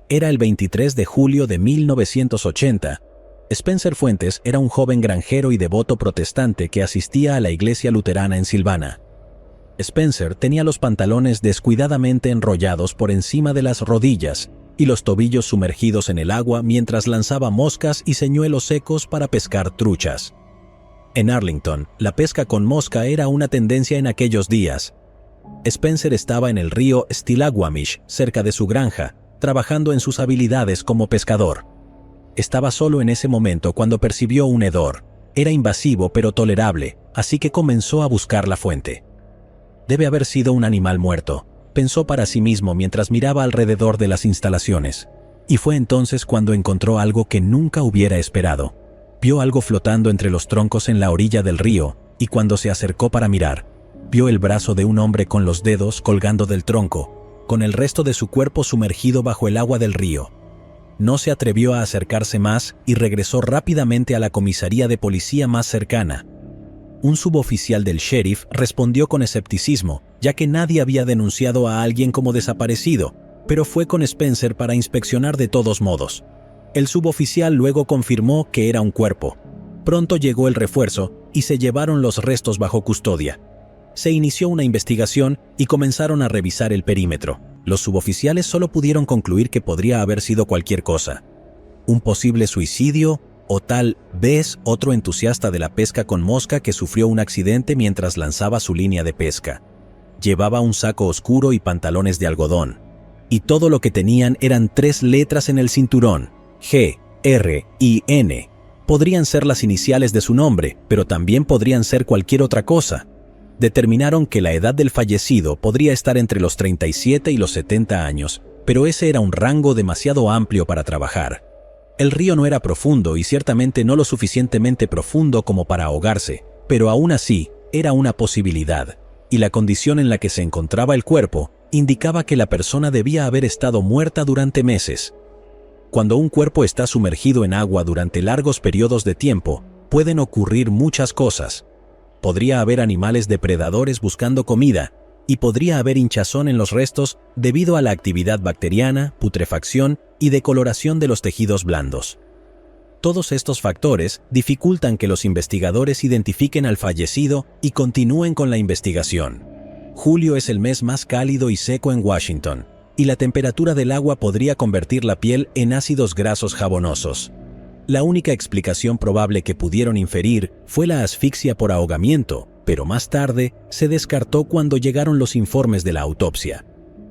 Era el 23 de julio de 1980. Spencer Fuentes era un joven granjero y devoto protestante que asistía a la iglesia luterana en Silvana. Spencer tenía los pantalones descuidadamente enrollados por encima de las rodillas y los tobillos sumergidos en el agua mientras lanzaba moscas y señuelos secos para pescar truchas. En Arlington, la pesca con mosca era una tendencia en aquellos días. Spencer estaba en el río Stillaguamish, cerca de su granja, trabajando en sus habilidades como pescador. Estaba solo en ese momento cuando percibió un hedor. Era invasivo pero tolerable, así que comenzó a buscar la fuente. Debe haber sido un animal muerto, pensó para sí mismo mientras miraba alrededor de las instalaciones. Y fue entonces cuando encontró algo que nunca hubiera esperado. Vio algo flotando entre los troncos en la orilla del río, y cuando se acercó para mirar, vio el brazo de un hombre con los dedos colgando del tronco, con el resto de su cuerpo sumergido bajo el agua del río. No se atrevió a acercarse más y regresó rápidamente a la comisaría de policía más cercana. Un suboficial del sheriff respondió con escepticismo, ya que nadie había denunciado a alguien como desaparecido, pero fue con Spencer para inspeccionar de todos modos. El suboficial luego confirmó que era un cuerpo. Pronto llegó el refuerzo y se llevaron los restos bajo custodia. Se inició una investigación y comenzaron a revisar el perímetro. Los suboficiales solo pudieron concluir que podría haber sido cualquier cosa. Un posible suicidio o tal vez otro entusiasta de la pesca con mosca que sufrió un accidente mientras lanzaba su línea de pesca. Llevaba un saco oscuro y pantalones de algodón. Y todo lo que tenían eran 3 letras en el cinturón: G, R y N. Podrían ser las iniciales de su nombre, pero también podrían ser cualquier otra cosa. Determinaron que la edad del fallecido podría estar entre los 37 y los 70 años, pero ese era un rango demasiado amplio para trabajar. El río no era profundo y ciertamente no lo suficientemente profundo como para ahogarse, pero aún así era una posibilidad, y la condición en la que se encontraba el cuerpo indicaba que la persona debía haber estado muerta durante meses. Cuando un cuerpo está sumergido en agua durante largos periodos de tiempo, pueden ocurrir muchas cosas. Podría haber animales depredadores buscando comida, y podría haber hinchazón en los restos debido a la actividad bacteriana, putrefacción y decoloración de los tejidos blandos. Todos estos factores dificultan que los investigadores identifiquen al fallecido y continúen con la investigación. Julio es el mes más cálido y seco en Washington, y la temperatura del agua podría convertir la piel en ácidos grasos jabonosos. La única explicación probable que pudieron inferir fue la asfixia por ahogamiento, pero más tarde se descartó cuando llegaron los informes de la autopsia.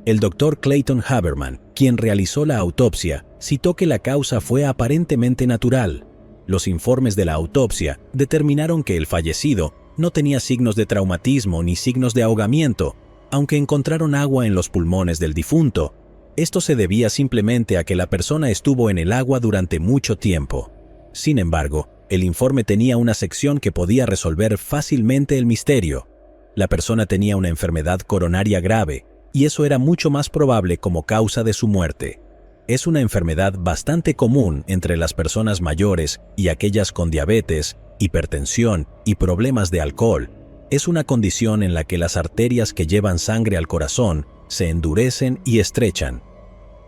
El doctor Clayton Haberman, quien realizó la autopsia, citó que la causa fue aparentemente natural. Los informes de la autopsia determinaron que el fallecido no tenía signos de traumatismo ni signos de ahogamiento, aunque encontraron agua en los pulmones del difunto. Esto se debía simplemente a que la persona estuvo en el agua durante mucho tiempo. Sin embargo, el informe tenía una sección que podía resolver fácilmente el misterio. La persona tenía una enfermedad coronaria grave, y eso era mucho más probable como causa de su muerte. Es una enfermedad bastante común entre las personas mayores y aquellas con diabetes, hipertensión y problemas de alcohol. Es una condición en la que las arterias que llevan sangre al corazón se endurecen y estrechan.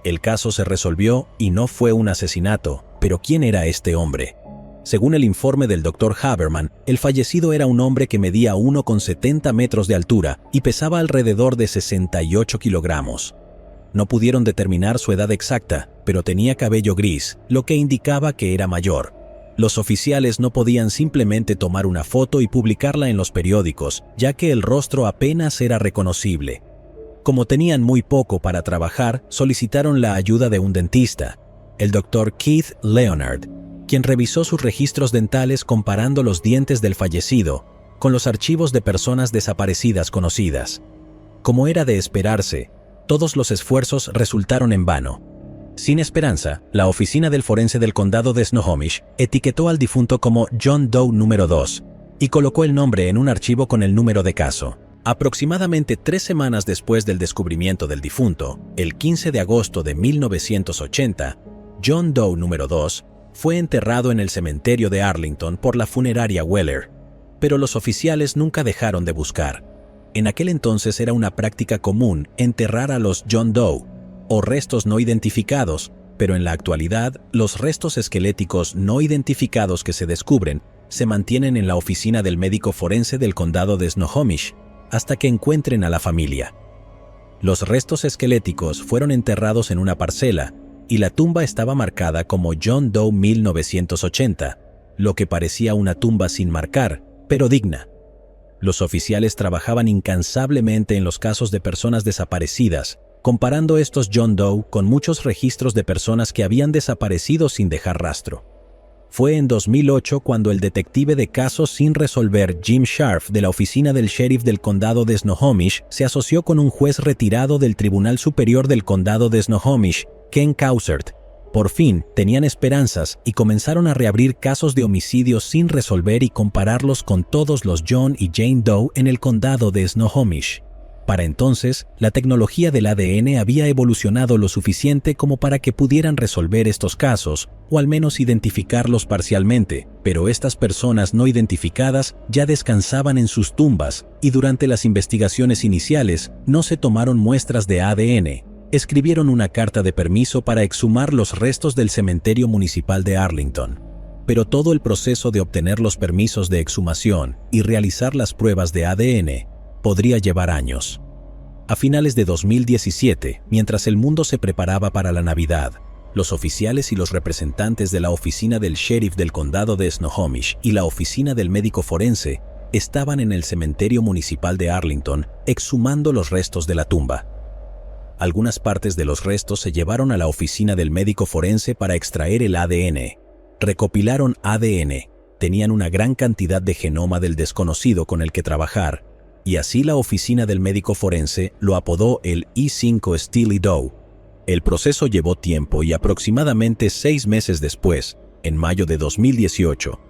El caso se resolvió y no fue un asesinato, pero ¿quién era este hombre? Según el informe del Dr. Haberman, el fallecido era un hombre que medía 1,70 metros de altura y pesaba alrededor de 68 kilogramos. No pudieron determinar su edad exacta, pero tenía cabello gris, lo que indicaba que era mayor. Los oficiales no podían simplemente tomar una foto y publicarla en los periódicos, ya que el rostro apenas era reconocible. Como tenían muy poco para trabajar, solicitaron la ayuda de un dentista, el Dr. Keith Leonard, quien revisó sus registros dentales comparando los dientes del fallecido con los archivos de personas desaparecidas conocidas. Como era de esperarse, todos los esfuerzos resultaron en vano. Sin esperanza, la oficina del forense del condado de Snohomish etiquetó al difunto como John Doe número 2 y colocó el nombre en un archivo con el número de caso. Aproximadamente 3 semanas después del descubrimiento del difunto, el 15 de agosto de 1980, John Doe número 2 fue enterrado en el cementerio de Arlington por la funeraria Weller. pero los oficiales nunca dejaron de buscar. En aquel entonces era una práctica común enterrar a los John Doe, o restos no identificados, pero en la actualidad, los restos esqueléticos no identificados que se descubren se mantienen en la oficina del médico forense del condado de Snohomish hasta que encuentren a la familia. Los restos esqueléticos fueron enterrados en una parcela y la tumba estaba marcada como John Doe 1980, lo que parecía una tumba sin marcar, pero digna. Los oficiales trabajaban incansablemente en los casos de personas desaparecidas, comparando estos John Doe con muchos registros de personas que habían desaparecido sin dejar rastro. Fue en 2008 cuando el detective de casos sin resolver Jim Scharf de la oficina del sheriff del condado de Snohomish se asoció con un juez retirado del Tribunal Superior del condado de Snohomish, Ken Causert. Por fin tenían esperanzas y comenzaron a reabrir casos de homicidios sin resolver y compararlos con todos los John y Jane Doe en el condado de Snohomish. Para entonces, la tecnología del ADN había evolucionado lo suficiente como para que pudieran resolver estos casos, o al menos identificarlos parcialmente, pero estas personas no identificadas ya descansaban en sus tumbas, y durante las investigaciones iniciales no se tomaron muestras de ADN. Escribieron una carta de permiso para exhumar los restos del cementerio municipal de Arlington. Pero todo el proceso de obtener los permisos de exhumación y realizar las pruebas de ADN podría llevar años. A finales de 2017, mientras el mundo se preparaba para la Navidad, los oficiales y los representantes de la oficina del sheriff del condado de Snohomish y la oficina del médico forense estaban en el cementerio municipal de Arlington exhumando los restos de la tumba. Algunas partes de los restos se llevaron a la oficina del médico forense para extraer el ADN. Recopilaron ADN, tenían una gran cantidad de genoma del desconocido con el que trabajar, y así la oficina del médico forense lo apodó el E5 Steely Doe. El proceso llevó tiempo y aproximadamente 6 meses después, en mayo de 2018,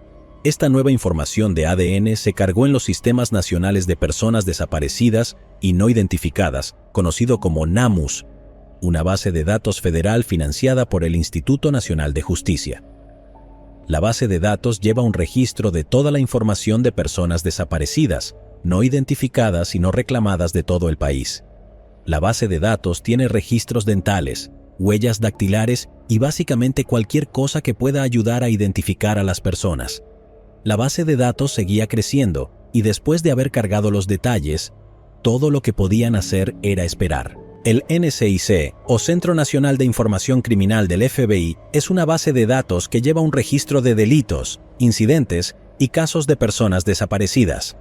esta nueva información de ADN se cargó en los sistemas nacionales de personas desaparecidas y no identificadas, conocido como NAMUS, una base de datos federal financiada por el Instituto Nacional de Justicia. La base de datos lleva un registro de toda la información de personas desaparecidas, no identificadas y no reclamadas de todo el país. La base de datos tiene registros dentales, huellas dactilares y básicamente cualquier cosa que pueda ayudar a identificar a las personas. La base de datos seguía creciendo y después de haber cargado los detalles, todo lo que podían hacer era esperar. El NCIC, o Centro Nacional de Información Criminal del FBI, es una base de datos que lleva un registro de delitos, incidentes y casos de personas desaparecidas.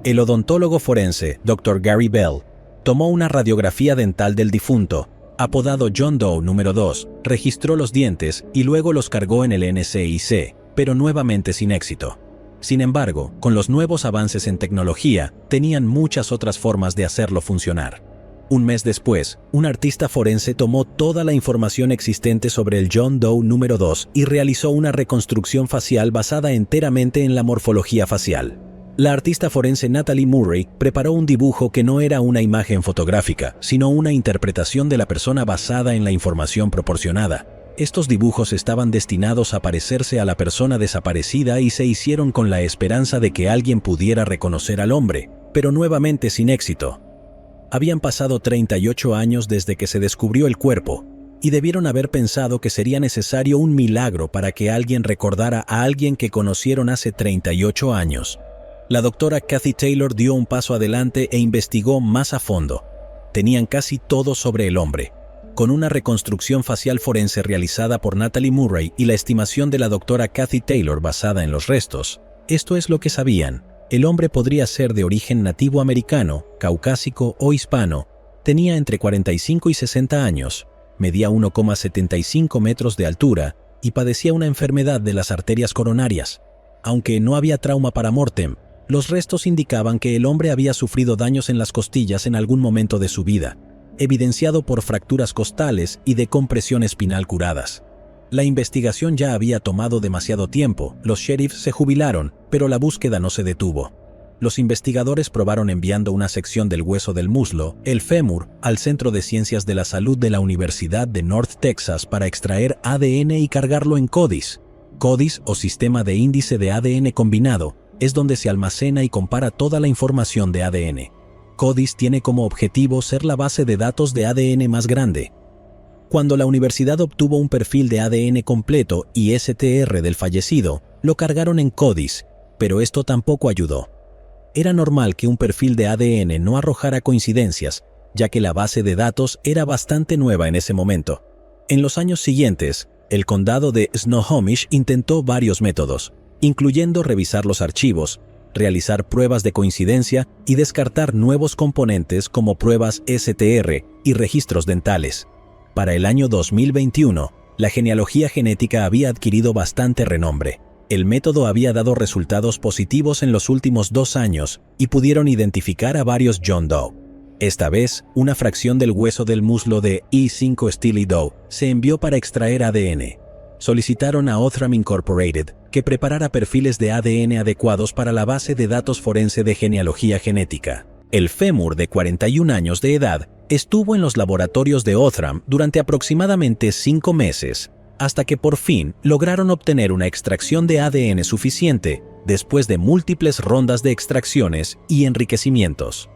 El odontólogo forense, Dr. Gary Bell, tomó una radiografía dental del difunto, apodado John Doe número 2, registró los dientes y luego los cargó en el NCIC, pero nuevamente sin éxito. Sin embargo, con los nuevos avances en tecnología, tenían muchas otras formas de hacerlo funcionar. Un mes después, un artista forense tomó toda la información existente sobre el John Doe número 2 y realizó una reconstrucción facial basada enteramente en la morfología facial. La artista forense Natalie Murray preparó un dibujo que no era una imagen fotográfica, sino una interpretación de la persona basada en la información proporcionada. Estos dibujos estaban destinados a parecerse a la persona desaparecida y se hicieron con la esperanza de que alguien pudiera reconocer al hombre, pero nuevamente sin éxito. Habían pasado 38 años desde que se descubrió el cuerpo, y debieron haber pensado que sería necesario un milagro para que alguien recordara a alguien que conocieron hace 38 años. La doctora Kathy Taylor dio un paso adelante e investigó más a fondo. Tenían casi todo sobre el hombre. Con una reconstrucción facial forense realizada por Natalie Murray y la estimación de la doctora Kathy Taylor basada en los restos, esto es lo que sabían. El hombre podría ser de origen nativo americano, caucásico o hispano. Tenía entre 45 y 60 años, medía 1,75 metros de altura y padecía una enfermedad de las arterias coronarias. Aunque no había trauma para mortem, los restos indicaban que el hombre había sufrido daños en las costillas en algún momento de su vida, evidenciado por fracturas costales y de compresión espinal curadas. La investigación ya había tomado demasiado tiempo, los sheriffs se jubilaron, pero la búsqueda no se detuvo. Los investigadores probaron enviando una sección del hueso del muslo, el fémur, al Centro de Ciencias de la Salud de la Universidad de North Texas para extraer ADN y cargarlo en CODIS. CODIS, o Sistema de Índice de ADN Combinado, es donde se almacena y compara toda la información de ADN. CODIS tiene como objetivo ser la base de datos de ADN más grande. Cuando la universidad obtuvo un perfil de ADN completo y STR del fallecido, lo cargaron en CODIS, pero esto tampoco ayudó. Era normal que un perfil de ADN no arrojara coincidencias, ya que la base de datos era bastante nueva en ese momento. En los años siguientes, el condado de Snohomish intentó varios métodos, incluyendo revisar los archivos, realizar pruebas de coincidencia y descartar nuevos componentes como pruebas STR y registros dentales. Para el año 2021, la genealogía genética había adquirido bastante renombre. El método había dado resultados positivos en los últimos 2 años y pudieron identificar a varios John Doe. Esta vez, una fracción del hueso del muslo de E5 Steely Doe se envió para extraer ADN. Solicitaron a Othram Incorporated que preparara perfiles de ADN adecuados para la base de datos forense de genealogía genética. El fémur de 41 años de edad estuvo en los laboratorios de Othram durante aproximadamente 5 meses, hasta que por fin lograron obtener una extracción de ADN suficiente después de múltiples rondas de extracciones y enriquecimientos.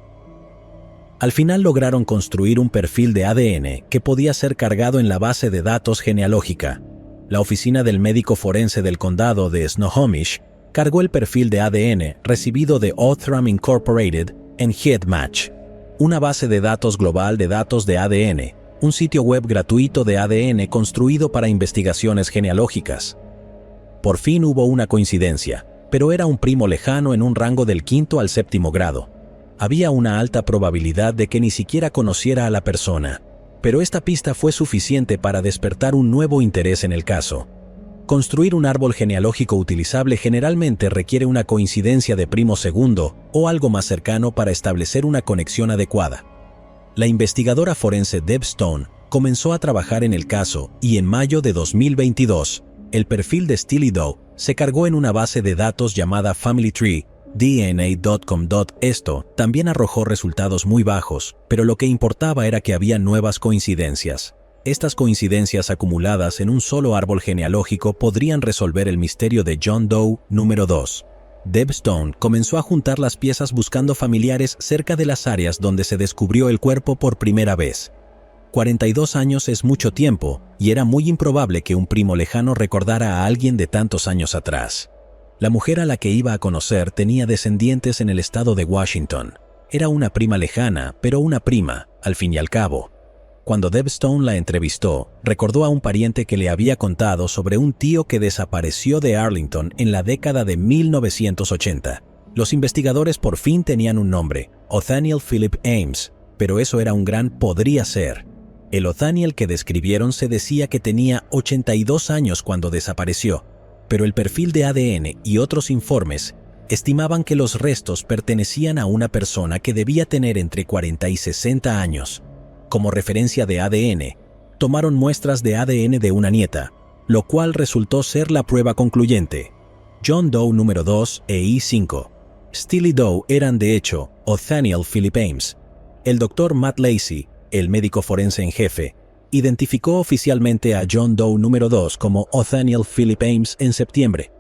Al final lograron construir un perfil de ADN que podía ser cargado en la base de datos genealógica. La oficina del médico forense del condado de Snohomish cargó el perfil de ADN recibido de Othram Incorporated en HeadMatch, una base de datos global de datos de ADN, un sitio web gratuito de ADN construido para investigaciones genealógicas. Por fin hubo una coincidencia, pero era un primo lejano en un rango del 5º al 7º grado. Había una alta probabilidad de que ni siquiera conociera a la persona, pero esta pista fue suficiente para despertar un nuevo interés en el caso. Construir un árbol genealógico utilizable generalmente requiere una coincidencia de primo segundo o algo más cercano para establecer una conexión adecuada. La investigadora forense Deb Stone comenzó a trabajar en el caso y en mayo de 2022, el perfil de Steely Doe se cargó en una base de datos llamada Family Tree, DNA.com. Esto también arrojó resultados muy bajos, pero lo que importaba era que había nuevas coincidencias. Estas coincidencias acumuladas en un solo árbol genealógico podrían resolver el misterio de John Doe número 2. Deb Stone comenzó a juntar las piezas buscando familiares cerca de las áreas donde se descubrió el cuerpo por primera vez. 42 años es mucho tiempo, y era muy improbable que un primo lejano recordara a alguien de tantos años atrás. La mujer a la que iba a conocer tenía descendientes en el estado de Washington. Era una prima lejana, pero una prima, al fin y al cabo. Cuando Deb Stone la entrevistó, recordó a un pariente que le había contado sobre un tío que desapareció de Arlington en la década de 1980. Los investigadores por fin tenían un nombre, Othaniel Philip Ames, pero eso era un gran podría ser. El Othaniel que describieron se decía que tenía 82 años cuando desapareció, pero el perfil de ADN y otros informes estimaban que los restos pertenecían a una persona que debía tener entre 40 y 60 años. Como referencia de ADN, tomaron muestras de ADN de una nieta, lo cual resultó ser la prueba concluyente. John Doe número 2 e E5. Steely Doe eran de hecho Othaniel Philip Ames. El doctor Matt Lacey, el médico forense en jefe, identificó oficialmente a John Doe número 2 como Othaniel Philip Ames en septiembre.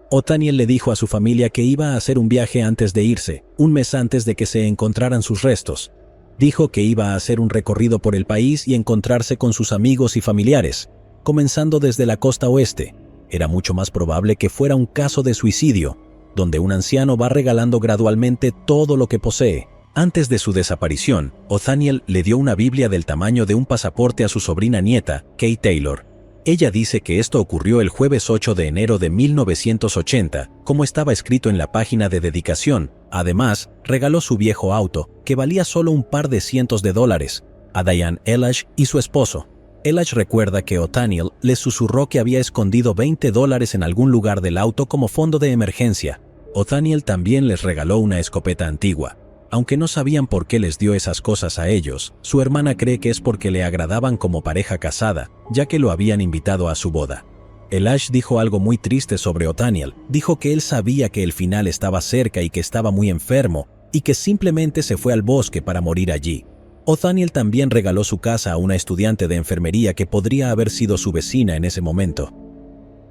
Othaniel le dijo a su familia que iba a hacer un viaje antes de irse, un mes antes de que se encontraran sus restos. Dijo que iba a hacer un recorrido por el país y encontrarse con sus amigos y familiares, comenzando desde la costa oeste. Era mucho más probable que fuera un caso de suicidio, donde un anciano va regalando gradualmente todo lo que posee. Antes de su desaparición, Othaniel le dio una Biblia del tamaño de un pasaporte a su sobrina nieta, Kay Taylor. Ella dice que esto ocurrió el jueves 8 de enero de 1980, como estaba escrito en la página de dedicación. Además, regaló su viejo auto, que valía solo un par de cientos de dólares, a Diane Elage y su esposo. Elage recuerda que Othaniel les susurró que había escondido $20 en algún lugar del auto como fondo de emergencia. Othaniel también les regaló una escopeta antigua. Aunque no sabían por qué les dio esas cosas a ellos, su hermana cree que es porque le agradaban como pareja casada, ya que lo habían invitado a su boda. Elage dijo algo muy triste sobre Othaniel. Dijo que él sabía que el final estaba cerca y que estaba muy enfermo, y que simplemente se fue al bosque para morir allí. Othaniel también regaló su casa a una estudiante de enfermería que podría haber sido su vecina en ese momento.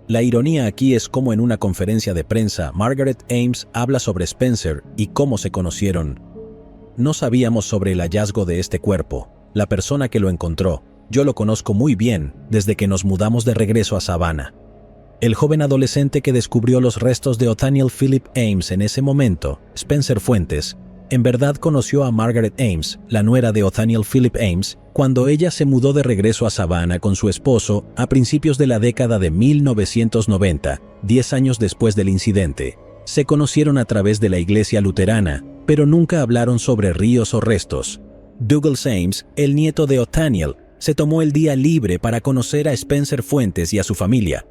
La ironía aquí es cómo en una conferencia de prensa Margaret Ames habla sobre Spencer y cómo se conocieron. No sabíamos sobre el hallazgo de este cuerpo, la persona que lo encontró. Yo lo conozco muy bien desde que nos mudamos de regreso a Savannah. El joven adolescente que descubrió los restos de Othniel Philip Ames en ese momento, Spencer Fuentes, en verdad conoció a Margaret Ames, la nuera de Othniel Philip Ames, cuando ella se mudó de regreso a Savannah con su esposo a principios de la década de 1990, 10 años después del incidente. Se conocieron a través de la iglesia luterana, pero nunca hablaron sobre ríos o restos. Douglas Ames, el nieto de Othniel, se tomó el día libre para conocer a Spencer Fuentes y a su familia.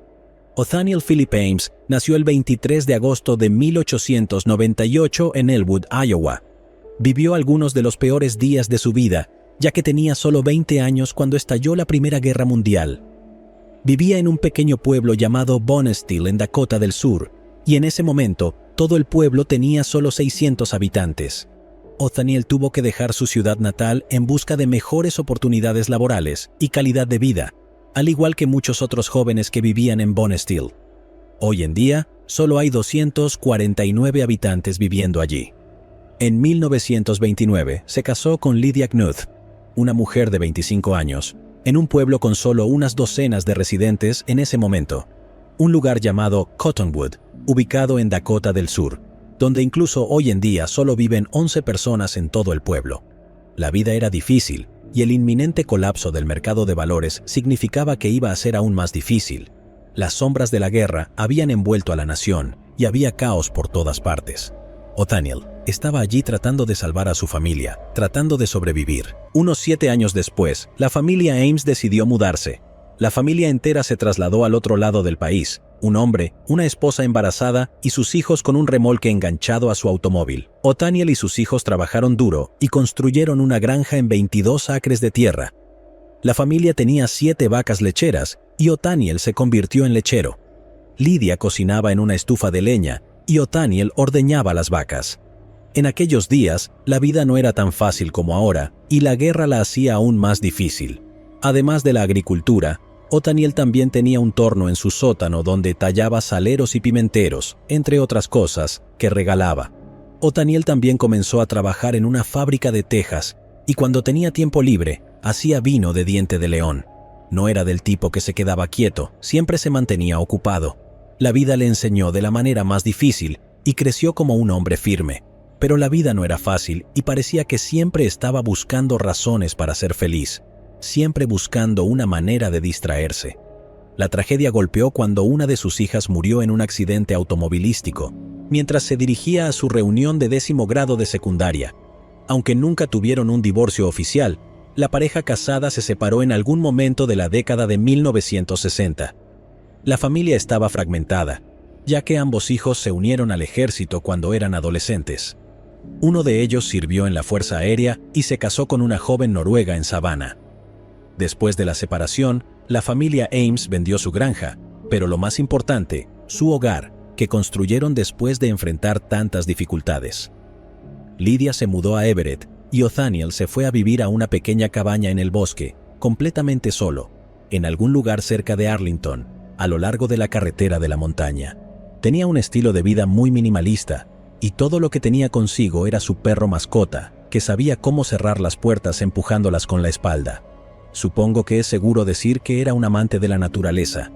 Othniel Philip Ames nació el 23 de agosto de 1898 en Elwood, Iowa. Vivió algunos de los peores días de su vida, ya que tenía solo 20 años cuando estalló la Primera Guerra Mundial. Vivía en un pequeño pueblo llamado Bonesteel en Dakota del Sur, y en ese momento todo el pueblo tenía solo 600 habitantes. Othniel tuvo que dejar su ciudad natal en busca de mejores oportunidades laborales y calidad de vida, al igual que muchos otros jóvenes que vivían en Bonesteel. Hoy en día, solo hay 249 habitantes viviendo allí. En 1929 se casó con Lydia Knuth, una mujer de 25 años, en un pueblo con solo unas docenas de residentes en ese momento, un lugar llamado Cottonwood, ubicado en Dakota del Sur, donde incluso hoy en día solo viven 11 personas en todo el pueblo. La vida era difícil, y el inminente colapso del mercado de valores significaba que iba a ser aún más difícil. Las sombras de la guerra habían envuelto a la nación, y había caos por todas partes. Othniel estaba allí tratando de salvar a su familia, tratando de sobrevivir. Unos 7 años después, la familia Ames decidió mudarse. La familia entera se trasladó al otro lado del país, un hombre, una esposa embarazada y sus hijos con un remolque enganchado a su automóvil. Othniel y sus hijos trabajaron duro y construyeron una granja en 22 acres de tierra. La familia tenía 7 vacas lecheras y Othniel se convirtió en lechero. Lydia cocinaba en una estufa de leña y Othniel ordeñaba las vacas. En aquellos días, la vida no era tan fácil como ahora y la guerra la hacía aún más difícil. Además de la agricultura, Othniel también tenía un torno en su sótano donde tallaba saleros y pimenteros, entre otras cosas, que regalaba. Othniel también comenzó a trabajar en una fábrica de tejas y cuando tenía tiempo libre, hacía vino de diente de león. No era del tipo que se quedaba quieto, siempre se mantenía ocupado. La vida le enseñó de la manera más difícil y creció como un hombre firme. Pero la vida no era fácil y parecía que siempre estaba buscando razones para ser feliz, siempre buscando una manera de distraerse. La tragedia golpeó cuando una de sus hijas murió en un accidente automovilístico, mientras se dirigía a su reunión de 10º grado de secundaria. Aunque nunca tuvieron un divorcio oficial, la pareja casada se separó en algún momento de la década de 1960. La familia estaba fragmentada, ya que ambos hijos se unieron al ejército cuando eran adolescentes. Uno de ellos sirvió en la Fuerza Aérea y se casó con una joven noruega en Savannah. Después de la separación, la familia Ames vendió su granja, pero lo más importante, su hogar, que construyeron después de enfrentar tantas dificultades. Lydia se mudó a Everett y Othniel se fue a vivir a una pequeña cabaña en el bosque, completamente solo, en algún lugar cerca de Arlington, a lo largo de la carretera de la montaña. Tenía un estilo de vida muy minimalista, y todo lo que tenía consigo era su perro mascota, que sabía cómo cerrar las puertas empujándolas con la espalda. Supongo que es seguro decir que era un amante de la naturaleza.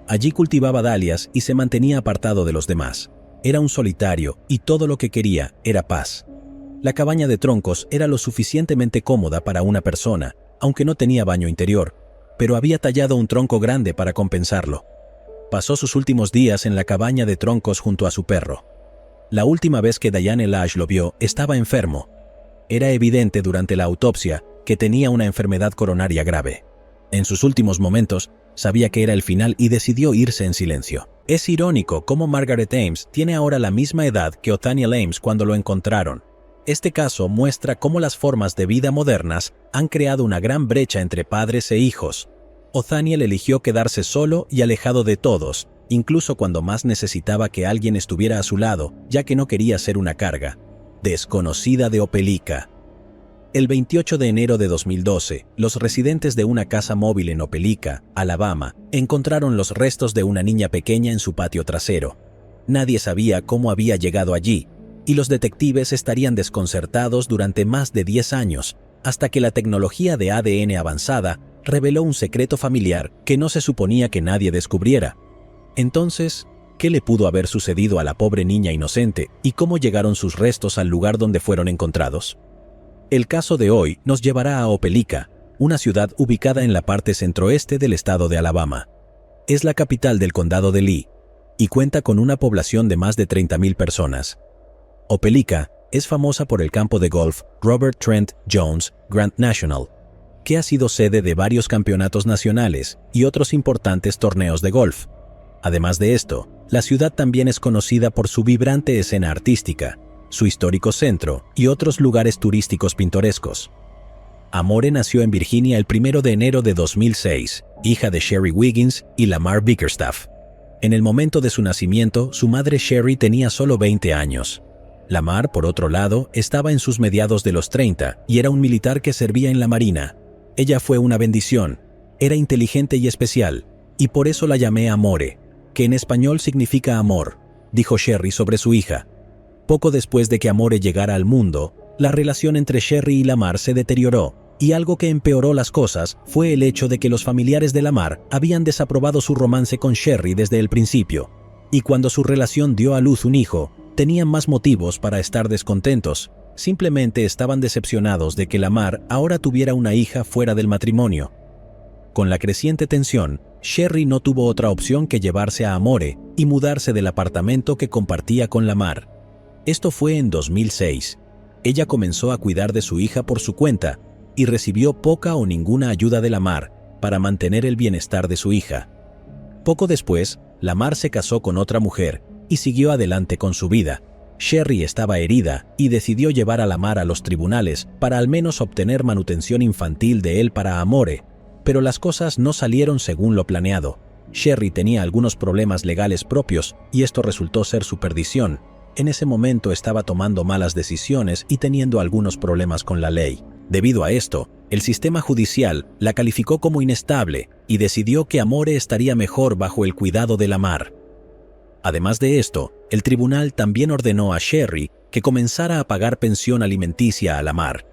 Allí cultivaba dalias y se mantenía apartado de los demás. Era un solitario y todo lo que quería era paz. La cabaña de troncos era lo suficientemente cómoda para una persona, aunque no tenía baño interior, pero había tallado un tronco grande para compensarlo. Pasó sus últimos días en la cabaña de troncos junto a su perro. La última vez que Diane Lash lo vio, estaba enfermo. Era evidente durante la autopsia que tenía una enfermedad coronaria grave. En sus últimos momentos, sabía que era el final y decidió irse en silencio. Es irónico cómo Margaret Ames tiene ahora la misma edad que Othniel Ames cuando lo encontraron. Este caso muestra cómo las formas de vida modernas han creado una gran brecha entre padres e hijos. Othniel eligió quedarse solo y alejado de todos, incluso cuando más necesitaba que alguien estuviera a su lado, ya que no quería ser una carga. Desconocida de Opelika. El 28 de enero de 2012, los residentes de una casa móvil en Opelika, Alabama, encontraron los restos de una niña pequeña en su patio trasero. Nadie sabía cómo había llegado allí, y los detectives estarían desconcertados durante más de 10 años, hasta que la tecnología de ADN avanzada reveló un secreto familiar que no se suponía que nadie descubriera. Entonces, ¿qué le pudo haber sucedido a la pobre niña inocente y cómo llegaron sus restos al lugar donde fueron encontrados? El caso de hoy nos llevará a Opelika, una ciudad ubicada en la parte centroeste del estado de Alabama. Es la capital del condado de Lee y cuenta con una población de más de 30,000 personas. Opelika es famosa por el campo de golf Robert Trent Jones Grand National, que ha sido sede de varios campeonatos nacionales y otros importantes torneos de golf. Además de esto, la ciudad también es conocida por su vibrante escena artística, su histórico centro y otros lugares turísticos pintorescos. Amore nació en Virginia el 1 de enero de 2006, hija de Sherry Wiggins y Lamar Bickerstaff. En el momento de su nacimiento, su madre Sherry tenía solo 20 años. Lamar, por otro lado, estaba en sus mediados de los 30 y era un militar que servía en la Marina. Ella fue una bendición, era inteligente y especial, y por eso la llamé Amore, que en español significa amor, dijo Sherry sobre su hija. Poco después de que Amore llegara al mundo, la relación entre Sherry y Lamar se deterioró, y algo que empeoró las cosas fue el hecho de que los familiares de Lamar habían desaprobado su romance con Sherry desde el principio, y cuando su relación dio a luz un hijo, tenían más motivos para estar descontentos. Simplemente estaban decepcionados de que Lamar ahora tuviera una hija fuera del matrimonio. Con la creciente tensión, Sherry no tuvo otra opción que llevarse a Amore y mudarse del apartamento que compartía con Lamar. Esto fue en 2006. Ella comenzó a cuidar de su hija por su cuenta y recibió poca o ninguna ayuda de Lamar para mantener el bienestar de su hija. Poco después, Lamar se casó con otra mujer y siguió adelante con su vida. Sherry estaba herida y decidió llevar a Lamar a los tribunales para al menos obtener manutención infantil de él para Amore, pero las cosas no salieron según lo planeado. Sherry tenía algunos problemas legales propios y esto resultó ser su perdición. En ese momento estaba tomando malas decisiones y teniendo algunos problemas con la ley. Debido a esto, el sistema judicial la calificó como inestable y decidió que Amore estaría mejor bajo el cuidado de Lamar. Además de esto, el tribunal también ordenó a Sherry que comenzara a pagar pensión alimenticia a Lamar,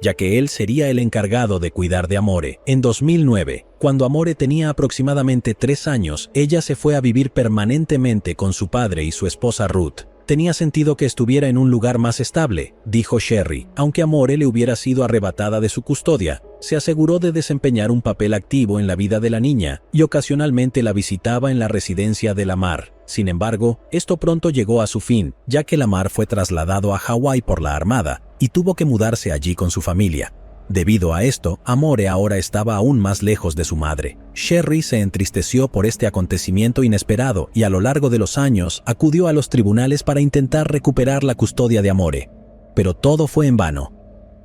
ya que él sería el encargado de cuidar de Amore. En 2009, cuando Amore tenía aproximadamente 3 años, ella se fue a vivir permanentemente con su padre y su esposa Ruth. Tenía sentido que estuviera en un lugar más estable, dijo Sherry. Aunque Amore le hubiera sido arrebatada de su custodia, se aseguró de desempeñar un papel activo en la vida de la niña y ocasionalmente la visitaba en la residencia de Lamar. Sin embargo, esto pronto llegó a su fin, ya que Lamar fue trasladado a Hawái por la Armada y tuvo que mudarse allí con su familia. Debido a esto, Amore ahora estaba aún más lejos de su madre. Sherry se entristeció por este acontecimiento inesperado y a lo largo de los años acudió a los tribunales para intentar recuperar la custodia de Amore. Pero todo fue en vano.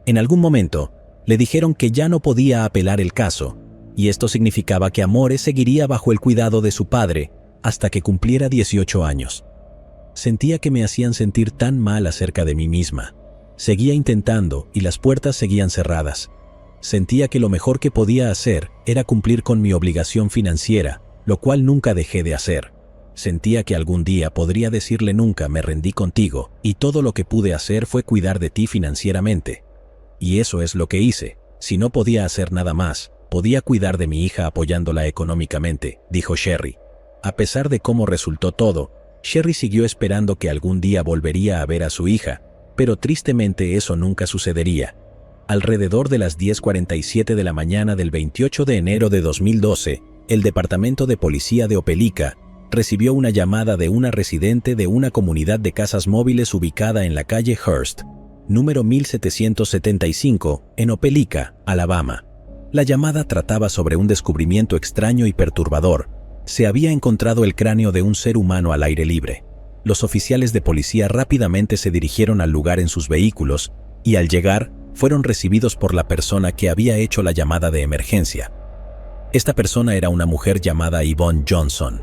En algún momento, le dijeron que ya no podía apelar el caso, y esto significaba que Amore seguiría bajo el cuidado de su padre hasta que cumpliera 18 años. Sentía que me hacían sentir tan mal acerca de mí misma. Seguía intentando y las puertas seguían cerradas. Sentía que lo mejor que podía hacer era cumplir con mi obligación financiera, lo cual nunca dejé de hacer. Sentía que algún día podría decirle nunca me rendí contigo y todo lo que pude hacer fue cuidar de ti financieramente. Y eso es lo que hice. Si no podía hacer nada más, podía cuidar de mi hija apoyándola económicamente, dijo Sherry. A pesar de cómo resultó todo, Sherry siguió esperando que algún día volvería a ver a su hija, pero tristemente eso nunca sucedería. Alrededor de las 10:47 de la mañana del 28 de enero de 2012, el Departamento de Policía de Opelika recibió una llamada de una residente de una comunidad de casas móviles ubicada en la calle Hearst, número 1775, en Opelika, Alabama. La llamada trataba sobre un descubrimiento extraño y perturbador. Se había encontrado el cráneo de un ser humano al aire libre. Los oficiales de policía rápidamente se dirigieron al lugar en sus vehículos y al llegar fueron recibidos por la persona que había hecho la llamada de emergencia. Esta persona era una mujer llamada Yvonne Johnson,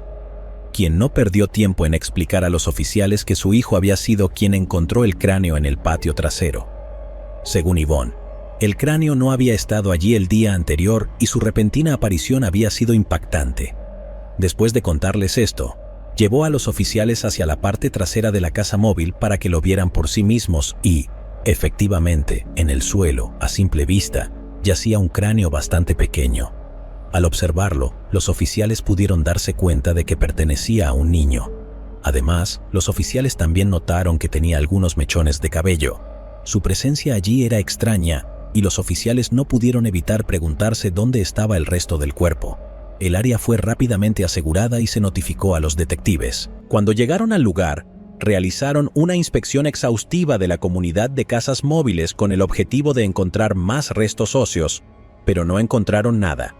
quien no perdió tiempo en explicar a los oficiales que su hijo había sido quien encontró el cráneo en el patio trasero. Según Yvonne, El cráneo no había estado allí el día anterior y su repentina aparición había sido impactante. Después de contarles esto, llevó a los oficiales hacia la parte trasera de la casa móvil para que lo vieran por sí mismos y, efectivamente, en el suelo, a simple vista, yacía un cráneo bastante pequeño. Al observarlo, los oficiales pudieron darse cuenta de que pertenecía a un niño. Además, los oficiales también notaron que tenía algunos mechones de cabello. Su presencia allí era extraña y los oficiales no pudieron evitar preguntarse dónde estaba el resto del cuerpo. El área fue rápidamente asegurada y se notificó a los detectives. Cuando llegaron al lugar, realizaron una inspección exhaustiva de la comunidad de casas móviles con el objetivo de encontrar más restos óseos, pero no encontraron nada.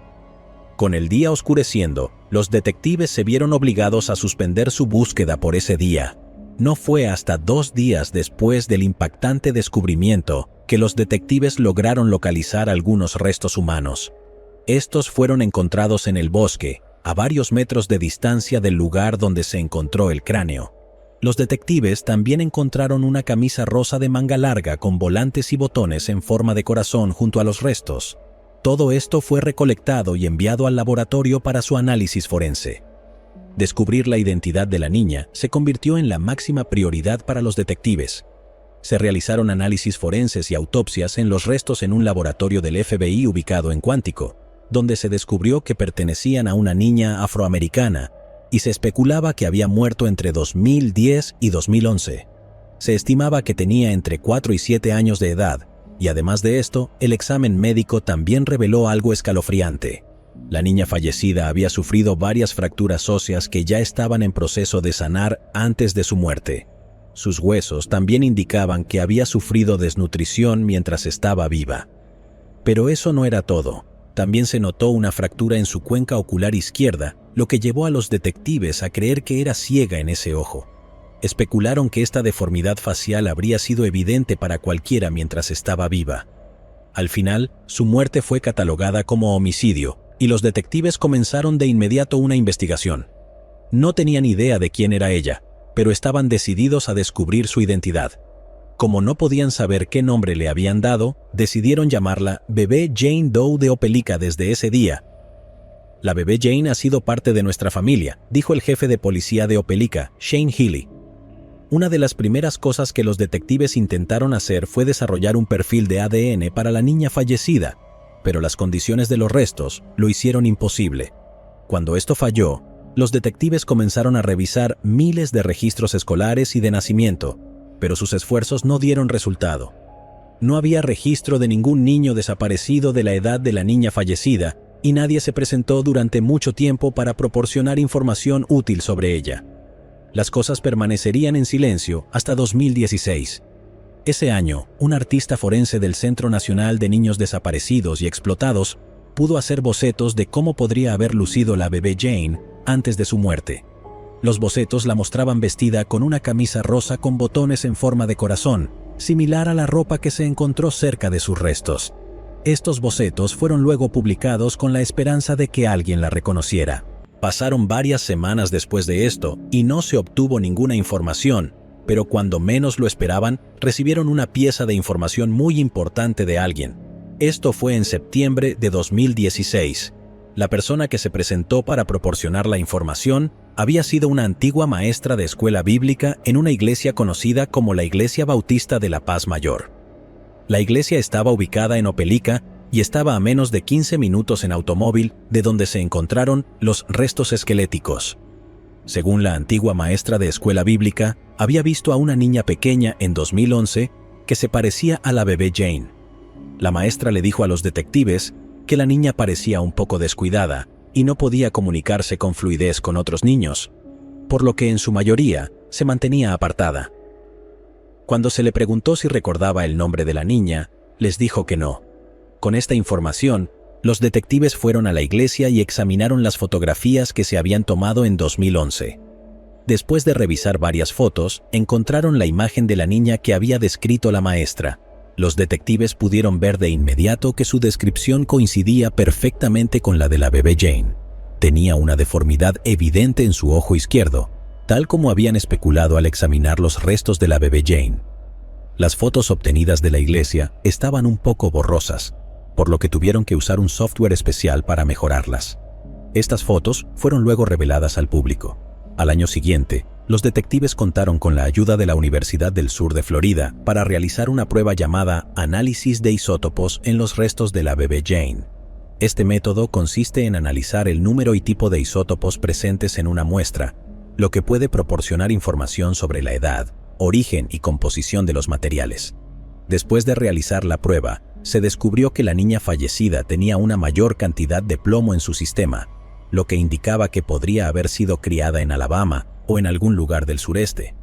Con el día oscureciendo, los detectives se vieron obligados a suspender su búsqueda por ese día. No fue hasta 2 días después del impactante descubrimiento que los detectives lograron localizar algunos restos humanos. Estos fueron encontrados en el bosque, a varios metros de distancia del lugar donde se encontró el cráneo. Los detectives también encontraron una camisa rosa de manga larga con volantes y botones en forma de corazón junto a los restos. Todo esto fue recolectado y enviado al laboratorio para su análisis forense. Descubrir la identidad de la niña se convirtió en la máxima prioridad para los detectives. Se realizaron análisis forenses y autopsias en los restos en un laboratorio del FBI ubicado en Quantico, donde se descubrió que pertenecían a una niña afroamericana y se especulaba que había muerto entre 2010 y 2011. Se estimaba que tenía entre 4 y 7 años de edad, y además de esto, el examen médico también reveló algo escalofriante. La niña fallecida había sufrido varias fracturas óseas que ya estaban en proceso de sanar antes de su muerte. Sus huesos también indicaban que había sufrido desnutrición mientras estaba viva. Pero eso no era todo. También se notó una fractura en su cuenca ocular izquierda, lo que llevó a los detectives a creer que era ciega en ese ojo. Especularon que esta deformidad facial habría sido evidente para cualquiera mientras estaba viva. Al final, su muerte fue catalogada como homicidio, y los detectives comenzaron de inmediato una investigación. No tenían idea de quién era ella, pero estaban decididos a descubrir su identidad. Como no podían saber qué nombre le habían dado, decidieron llamarla Bebé Jane Doe de Opelika desde ese día. La bebé Jane ha sido parte de nuestra familia, dijo el jefe de policía de Opelika, Shane Healy. Una de las primeras cosas que los detectives intentaron hacer fue desarrollar un perfil de ADN para la niña fallecida, pero las condiciones de los restos lo hicieron imposible. Cuando esto falló, los detectives comenzaron a revisar miles de registros escolares y de nacimiento, pero sus esfuerzos no dieron resultado. No había registro de ningún niño desaparecido de la edad de la niña fallecida y nadie se presentó durante mucho tiempo para proporcionar información útil sobre ella. Las cosas permanecerían en silencio hasta 2016. Ese año, un artista forense del Centro Nacional de Niños Desaparecidos y Explotados pudo hacer bocetos de cómo podría haber lucido la bebé Jane antes de su muerte. Los bocetos la mostraban vestida con una camisa rosa con botones en forma de corazón, similar a la ropa que se encontró cerca de sus restos. Estos bocetos fueron luego publicados con la esperanza de que alguien la reconociera. Pasaron varias semanas después de esto y no se obtuvo ninguna información, pero cuando menos lo esperaban, recibieron una pieza de información muy importante de alguien. Esto fue en septiembre de 2016. La persona que se presentó para proporcionar la información había sido una antigua maestra de escuela bíblica en una iglesia conocida como la Iglesia Bautista de la Paz Mayor. La iglesia estaba ubicada en Opelika y estaba a menos de 15 minutos en automóvil de donde se encontraron los restos esqueléticos. Según la antigua maestra de escuela bíblica, había visto a una niña pequeña en 2011 que se parecía a la bebé Jane. La maestra le dijo a los detectives que la niña parecía un poco descuidada y no podía comunicarse con fluidez con otros niños, por lo que en su mayoría se mantenía apartada. Cuando se le preguntó si recordaba el nombre de la niña, les dijo que no. Con esta información, los detectives fueron a la iglesia y examinaron las fotografías que se habían tomado en 2011. Después de revisar varias fotos, encontraron la imagen de la niña que había descrito la maestra. Los detectives pudieron ver de inmediato que su descripción coincidía perfectamente con la de la bebé Jane. Tenía una deformidad evidente en su ojo izquierdo, tal como habían especulado al examinar los restos de la bebé Jane. Las fotos obtenidas de la iglesia estaban un poco borrosas, por lo que tuvieron que usar un software especial para mejorarlas. Estas fotos fueron luego reveladas al público. Al año siguiente, los detectives contaron con la ayuda de la Universidad del Sur de Florida para realizar una prueba llamada análisis de isótopos en los restos de la bebé Jane. Este método consiste en analizar el número y tipo de isótopos presentes en una muestra, lo que puede proporcionar información sobre la edad, origen y composición de los materiales. Después de realizar la prueba, se descubrió que la niña fallecida tenía una mayor cantidad de plomo en su sistema, lo que indicaba que podría haber sido criada en Alabama o en algún lugar del sureste.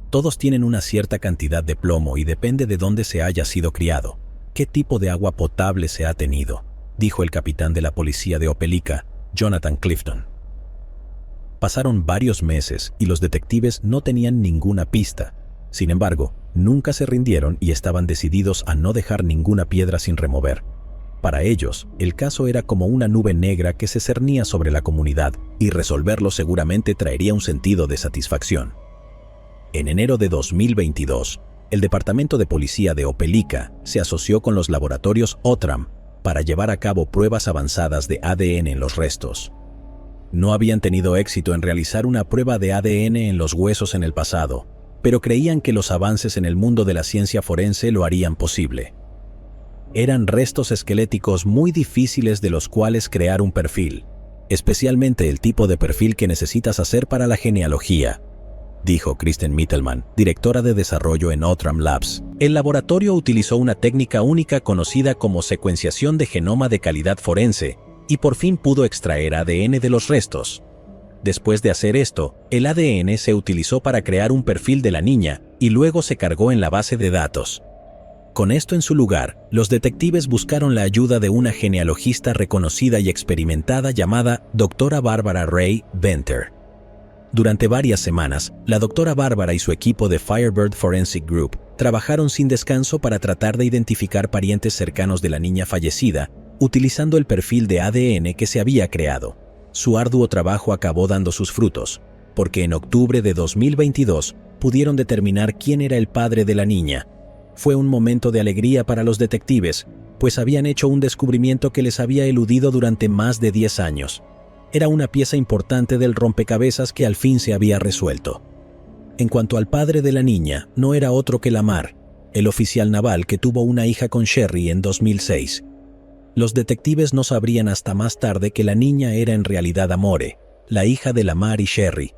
Todos tienen una cierta cantidad de plomo y depende de dónde se haya sido criado, qué tipo de agua potable se ha tenido, dijo el capitán de la policía de Opelika, Jonathan Clifton. Pasaron varios meses y los detectives no tenían ninguna pista. Sin embargo, nunca se rindieron y estaban decididos a no dejar ninguna piedra sin remover. Para ellos, el caso era como una nube negra que se cernía sobre la comunidad y resolverlo seguramente traería un sentido de satisfacción. En enero de 2022, el Departamento de Policía de Opelika se asoció con los laboratorios Outram para llevar a cabo pruebas avanzadas de ADN en los restos. No habían tenido éxito en realizar una prueba de ADN en los huesos en el pasado, pero creían que los avances en el mundo de la ciencia forense lo harían posible. Eran restos esqueléticos muy difíciles de los cuales crear un perfil, especialmente el tipo de perfil que necesitas hacer para la genealogía, dijo Kristen Mittelman, directora de desarrollo en Outram Labs. El laboratorio utilizó una técnica única conocida como secuenciación de genoma de calidad forense y por fin pudo extraer ADN de los restos. Después de hacer esto, el ADN se utilizó para crear un perfil de la niña y luego se cargó en la base de datos. Con esto en su lugar, los detectives buscaron la ayuda de una genealogista reconocida y experimentada llamada Dra. Barbara Ray Venter. Durante varias semanas, la Dra. Barbara y su equipo de Firebird Forensic Group trabajaron sin descanso para tratar de identificar parientes cercanos de la niña fallecida, utilizando el perfil de ADN que se había creado. Su arduo trabajo acabó dando sus frutos, porque en octubre de 2022 pudieron determinar quién era el padre de la niña. Fue un momento de alegría para los detectives, pues habían hecho un descubrimiento que les había eludido durante más de 10 años. Era una pieza importante del rompecabezas que al fin se había resuelto. En cuanto al padre de la niña, no era otro que Lamar, el oficial naval que tuvo una hija con Sherry en 2006. Los detectives no sabrían hasta más tarde que la niña era en realidad Amore, la hija de Lamar y Sherry.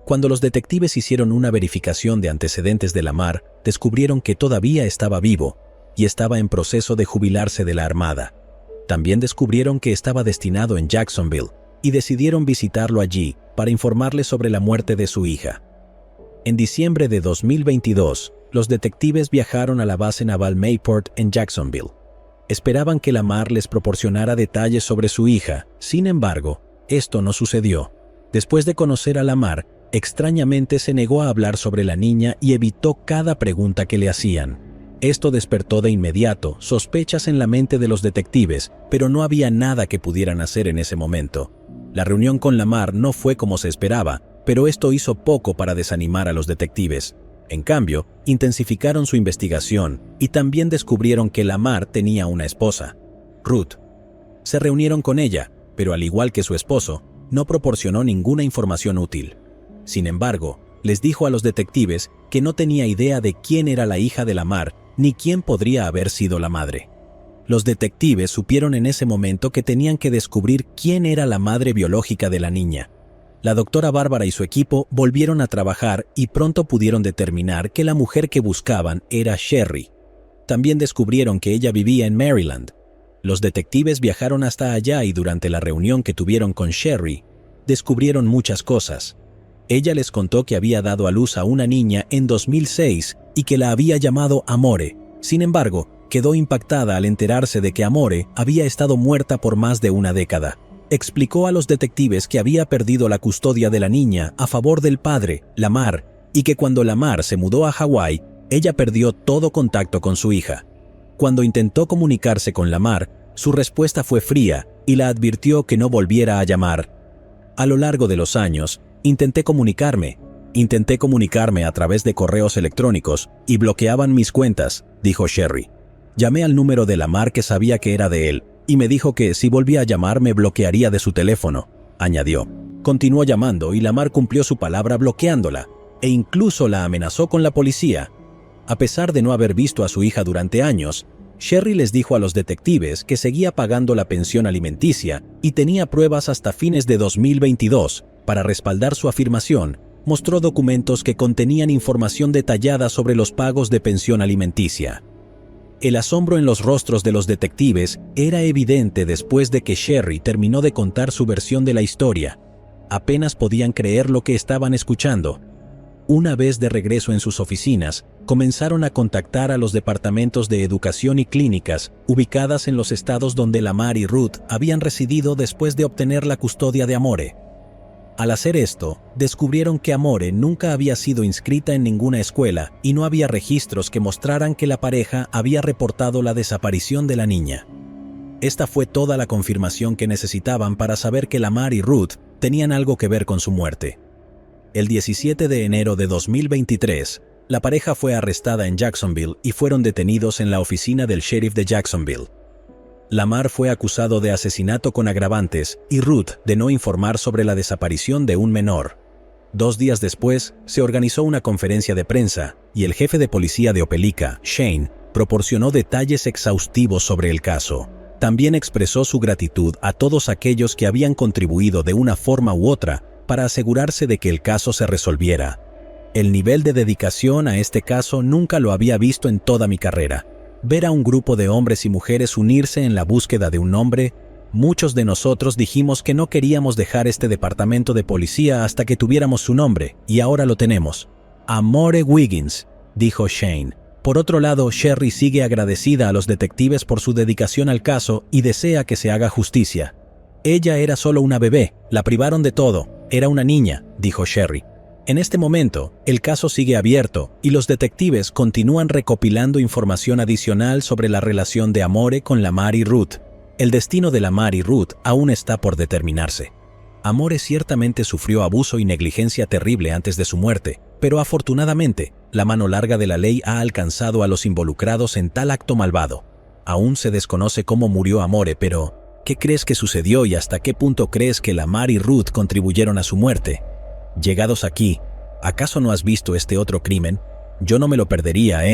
Cuando los detectives hicieron una verificación de antecedentes de Lamar, descubrieron que todavía estaba vivo y estaba en proceso de jubilarse de la Armada. También descubrieron que estaba destinado en Jacksonville y decidieron visitarlo allí para informarle sobre la muerte de su hija. En diciembre de 2022, los detectives viajaron a la base naval Mayport en Jacksonville. Esperaban que Lamar les proporcionara detalles sobre su hija. Sin embargo, esto no sucedió. Después de conocer a Lamar, extrañamente se negó a hablar sobre la niña y evitó cada pregunta que le hacían. Esto despertó de inmediato sospechas en la mente de los detectives, pero no había nada que pudieran hacer en ese momento. La reunión con Lamar no fue como se esperaba, pero esto hizo poco para desanimar a los detectives. En cambio, intensificaron su investigación y también descubrieron que Lamar tenía una esposa, Ruth. Se reunieron con ella, pero al igual que su esposo, no proporcionó ninguna información útil. Sin embargo, les dijo a los detectives que no tenía idea de quién era la hija de Lamar ni quién podría haber sido la madre. Los detectives supieron en ese momento que tenían que descubrir quién era la madre biológica de la niña. La doctora Bárbara y su equipo volvieron a trabajar y pronto pudieron determinar que la mujer que buscaban era Sherry. También descubrieron que ella vivía en Maryland. Los detectives viajaron hasta allá y durante la reunión que tuvieron con Sherry, descubrieron muchas cosas. Ella les contó que había dado a luz a una niña en 2006 y que la había llamado Amore. Sin embargo, quedó impactada al enterarse de que Amore había estado muerta por más de una década. Explicó a los detectives que había perdido la custodia de la niña a favor del padre, Lamar, y que cuando Lamar se mudó a Hawái, ella perdió todo contacto con su hija. Cuando intentó comunicarse con Lamar, su respuesta fue fría y la advirtió que no volviera a llamar. A lo largo de los años, intenté comunicarme, Intenté comunicarme a través de correos electrónicos y bloqueaban mis cuentas, dijo Sherry. Llamé al número de Lamar que sabía que era de él y me dijo que si volvía a llamar me bloquearía de su teléfono, añadió. Continuó llamando y Lamar cumplió su palabra bloqueándola e incluso la amenazó con la policía. A pesar de no haber visto a su hija durante años, Sherry les dijo a los detectives que seguía pagando la pensión alimenticia y tenía pruebas hasta fines de 2022. Para respaldar su afirmación, mostró documentos que contenían información detallada sobre los pagos de pensión alimenticia. El asombro en los rostros de los detectives era evidente después de que Sherry terminó de contar su versión de la historia. Apenas podían creer lo que estaban escuchando. Una vez de regreso en sus oficinas, comenzaron a contactar a los departamentos de educación y clínicas ubicadas en los estados donde Lamar y Ruth habían residido después de obtener la custodia de Amore. Al hacer esto, descubrieron que Amore nunca había sido inscrita en ninguna escuela y no había registros que mostraran que la pareja había reportado la desaparición de la niña. Esta fue toda la confirmación que necesitaban para saber que Lamar y Ruth tenían algo que ver con su muerte. El 17 de enero de 2023, la pareja fue arrestada en Jacksonville y fueron detenidos en la oficina del sheriff de Jacksonville. Lamar fue acusado de asesinato con agravantes y Ruth de no informar sobre la desaparición de un menor. 2 días después, se organizó una conferencia de prensa y el jefe de policía de Opelika, Shane, proporcionó detalles exhaustivos sobre el caso. También expresó su gratitud a todos aquellos que habían contribuido de una forma u otra para asegurarse de que el caso se resolviera. El nivel de dedicación a este caso nunca lo había visto en toda mi carrera. Ver a un grupo de hombres y mujeres unirse en la búsqueda de un hombre, muchos de nosotros dijimos que no queríamos dejar este departamento de policía hasta que tuviéramos su nombre, y ahora lo tenemos. Amore Wiggins, dijo Shane. Por otro lado, Sherry sigue agradecida a los detectives por su dedicación al caso y desea que se haga justicia. Ella era solo una bebé, la privaron de todo, era una niña, dijo Sherry. En este momento, el caso sigue abierto y los detectives continúan recopilando información adicional sobre la relación de Amore con Lamar y Ruth. El destino de Lamar y Ruth aún está por determinarse. Amore ciertamente sufrió abuso y negligencia terrible antes de su muerte, pero afortunadamente, la mano larga de la ley ha alcanzado a los involucrados en tal acto malvado. Aún se desconoce cómo murió Amore, pero ¿qué crees que sucedió y hasta qué punto crees que Lamar y Ruth contribuyeron a su muerte? Llegados aquí, ¿acaso no has visto este otro crimen? Yo no me lo perdería,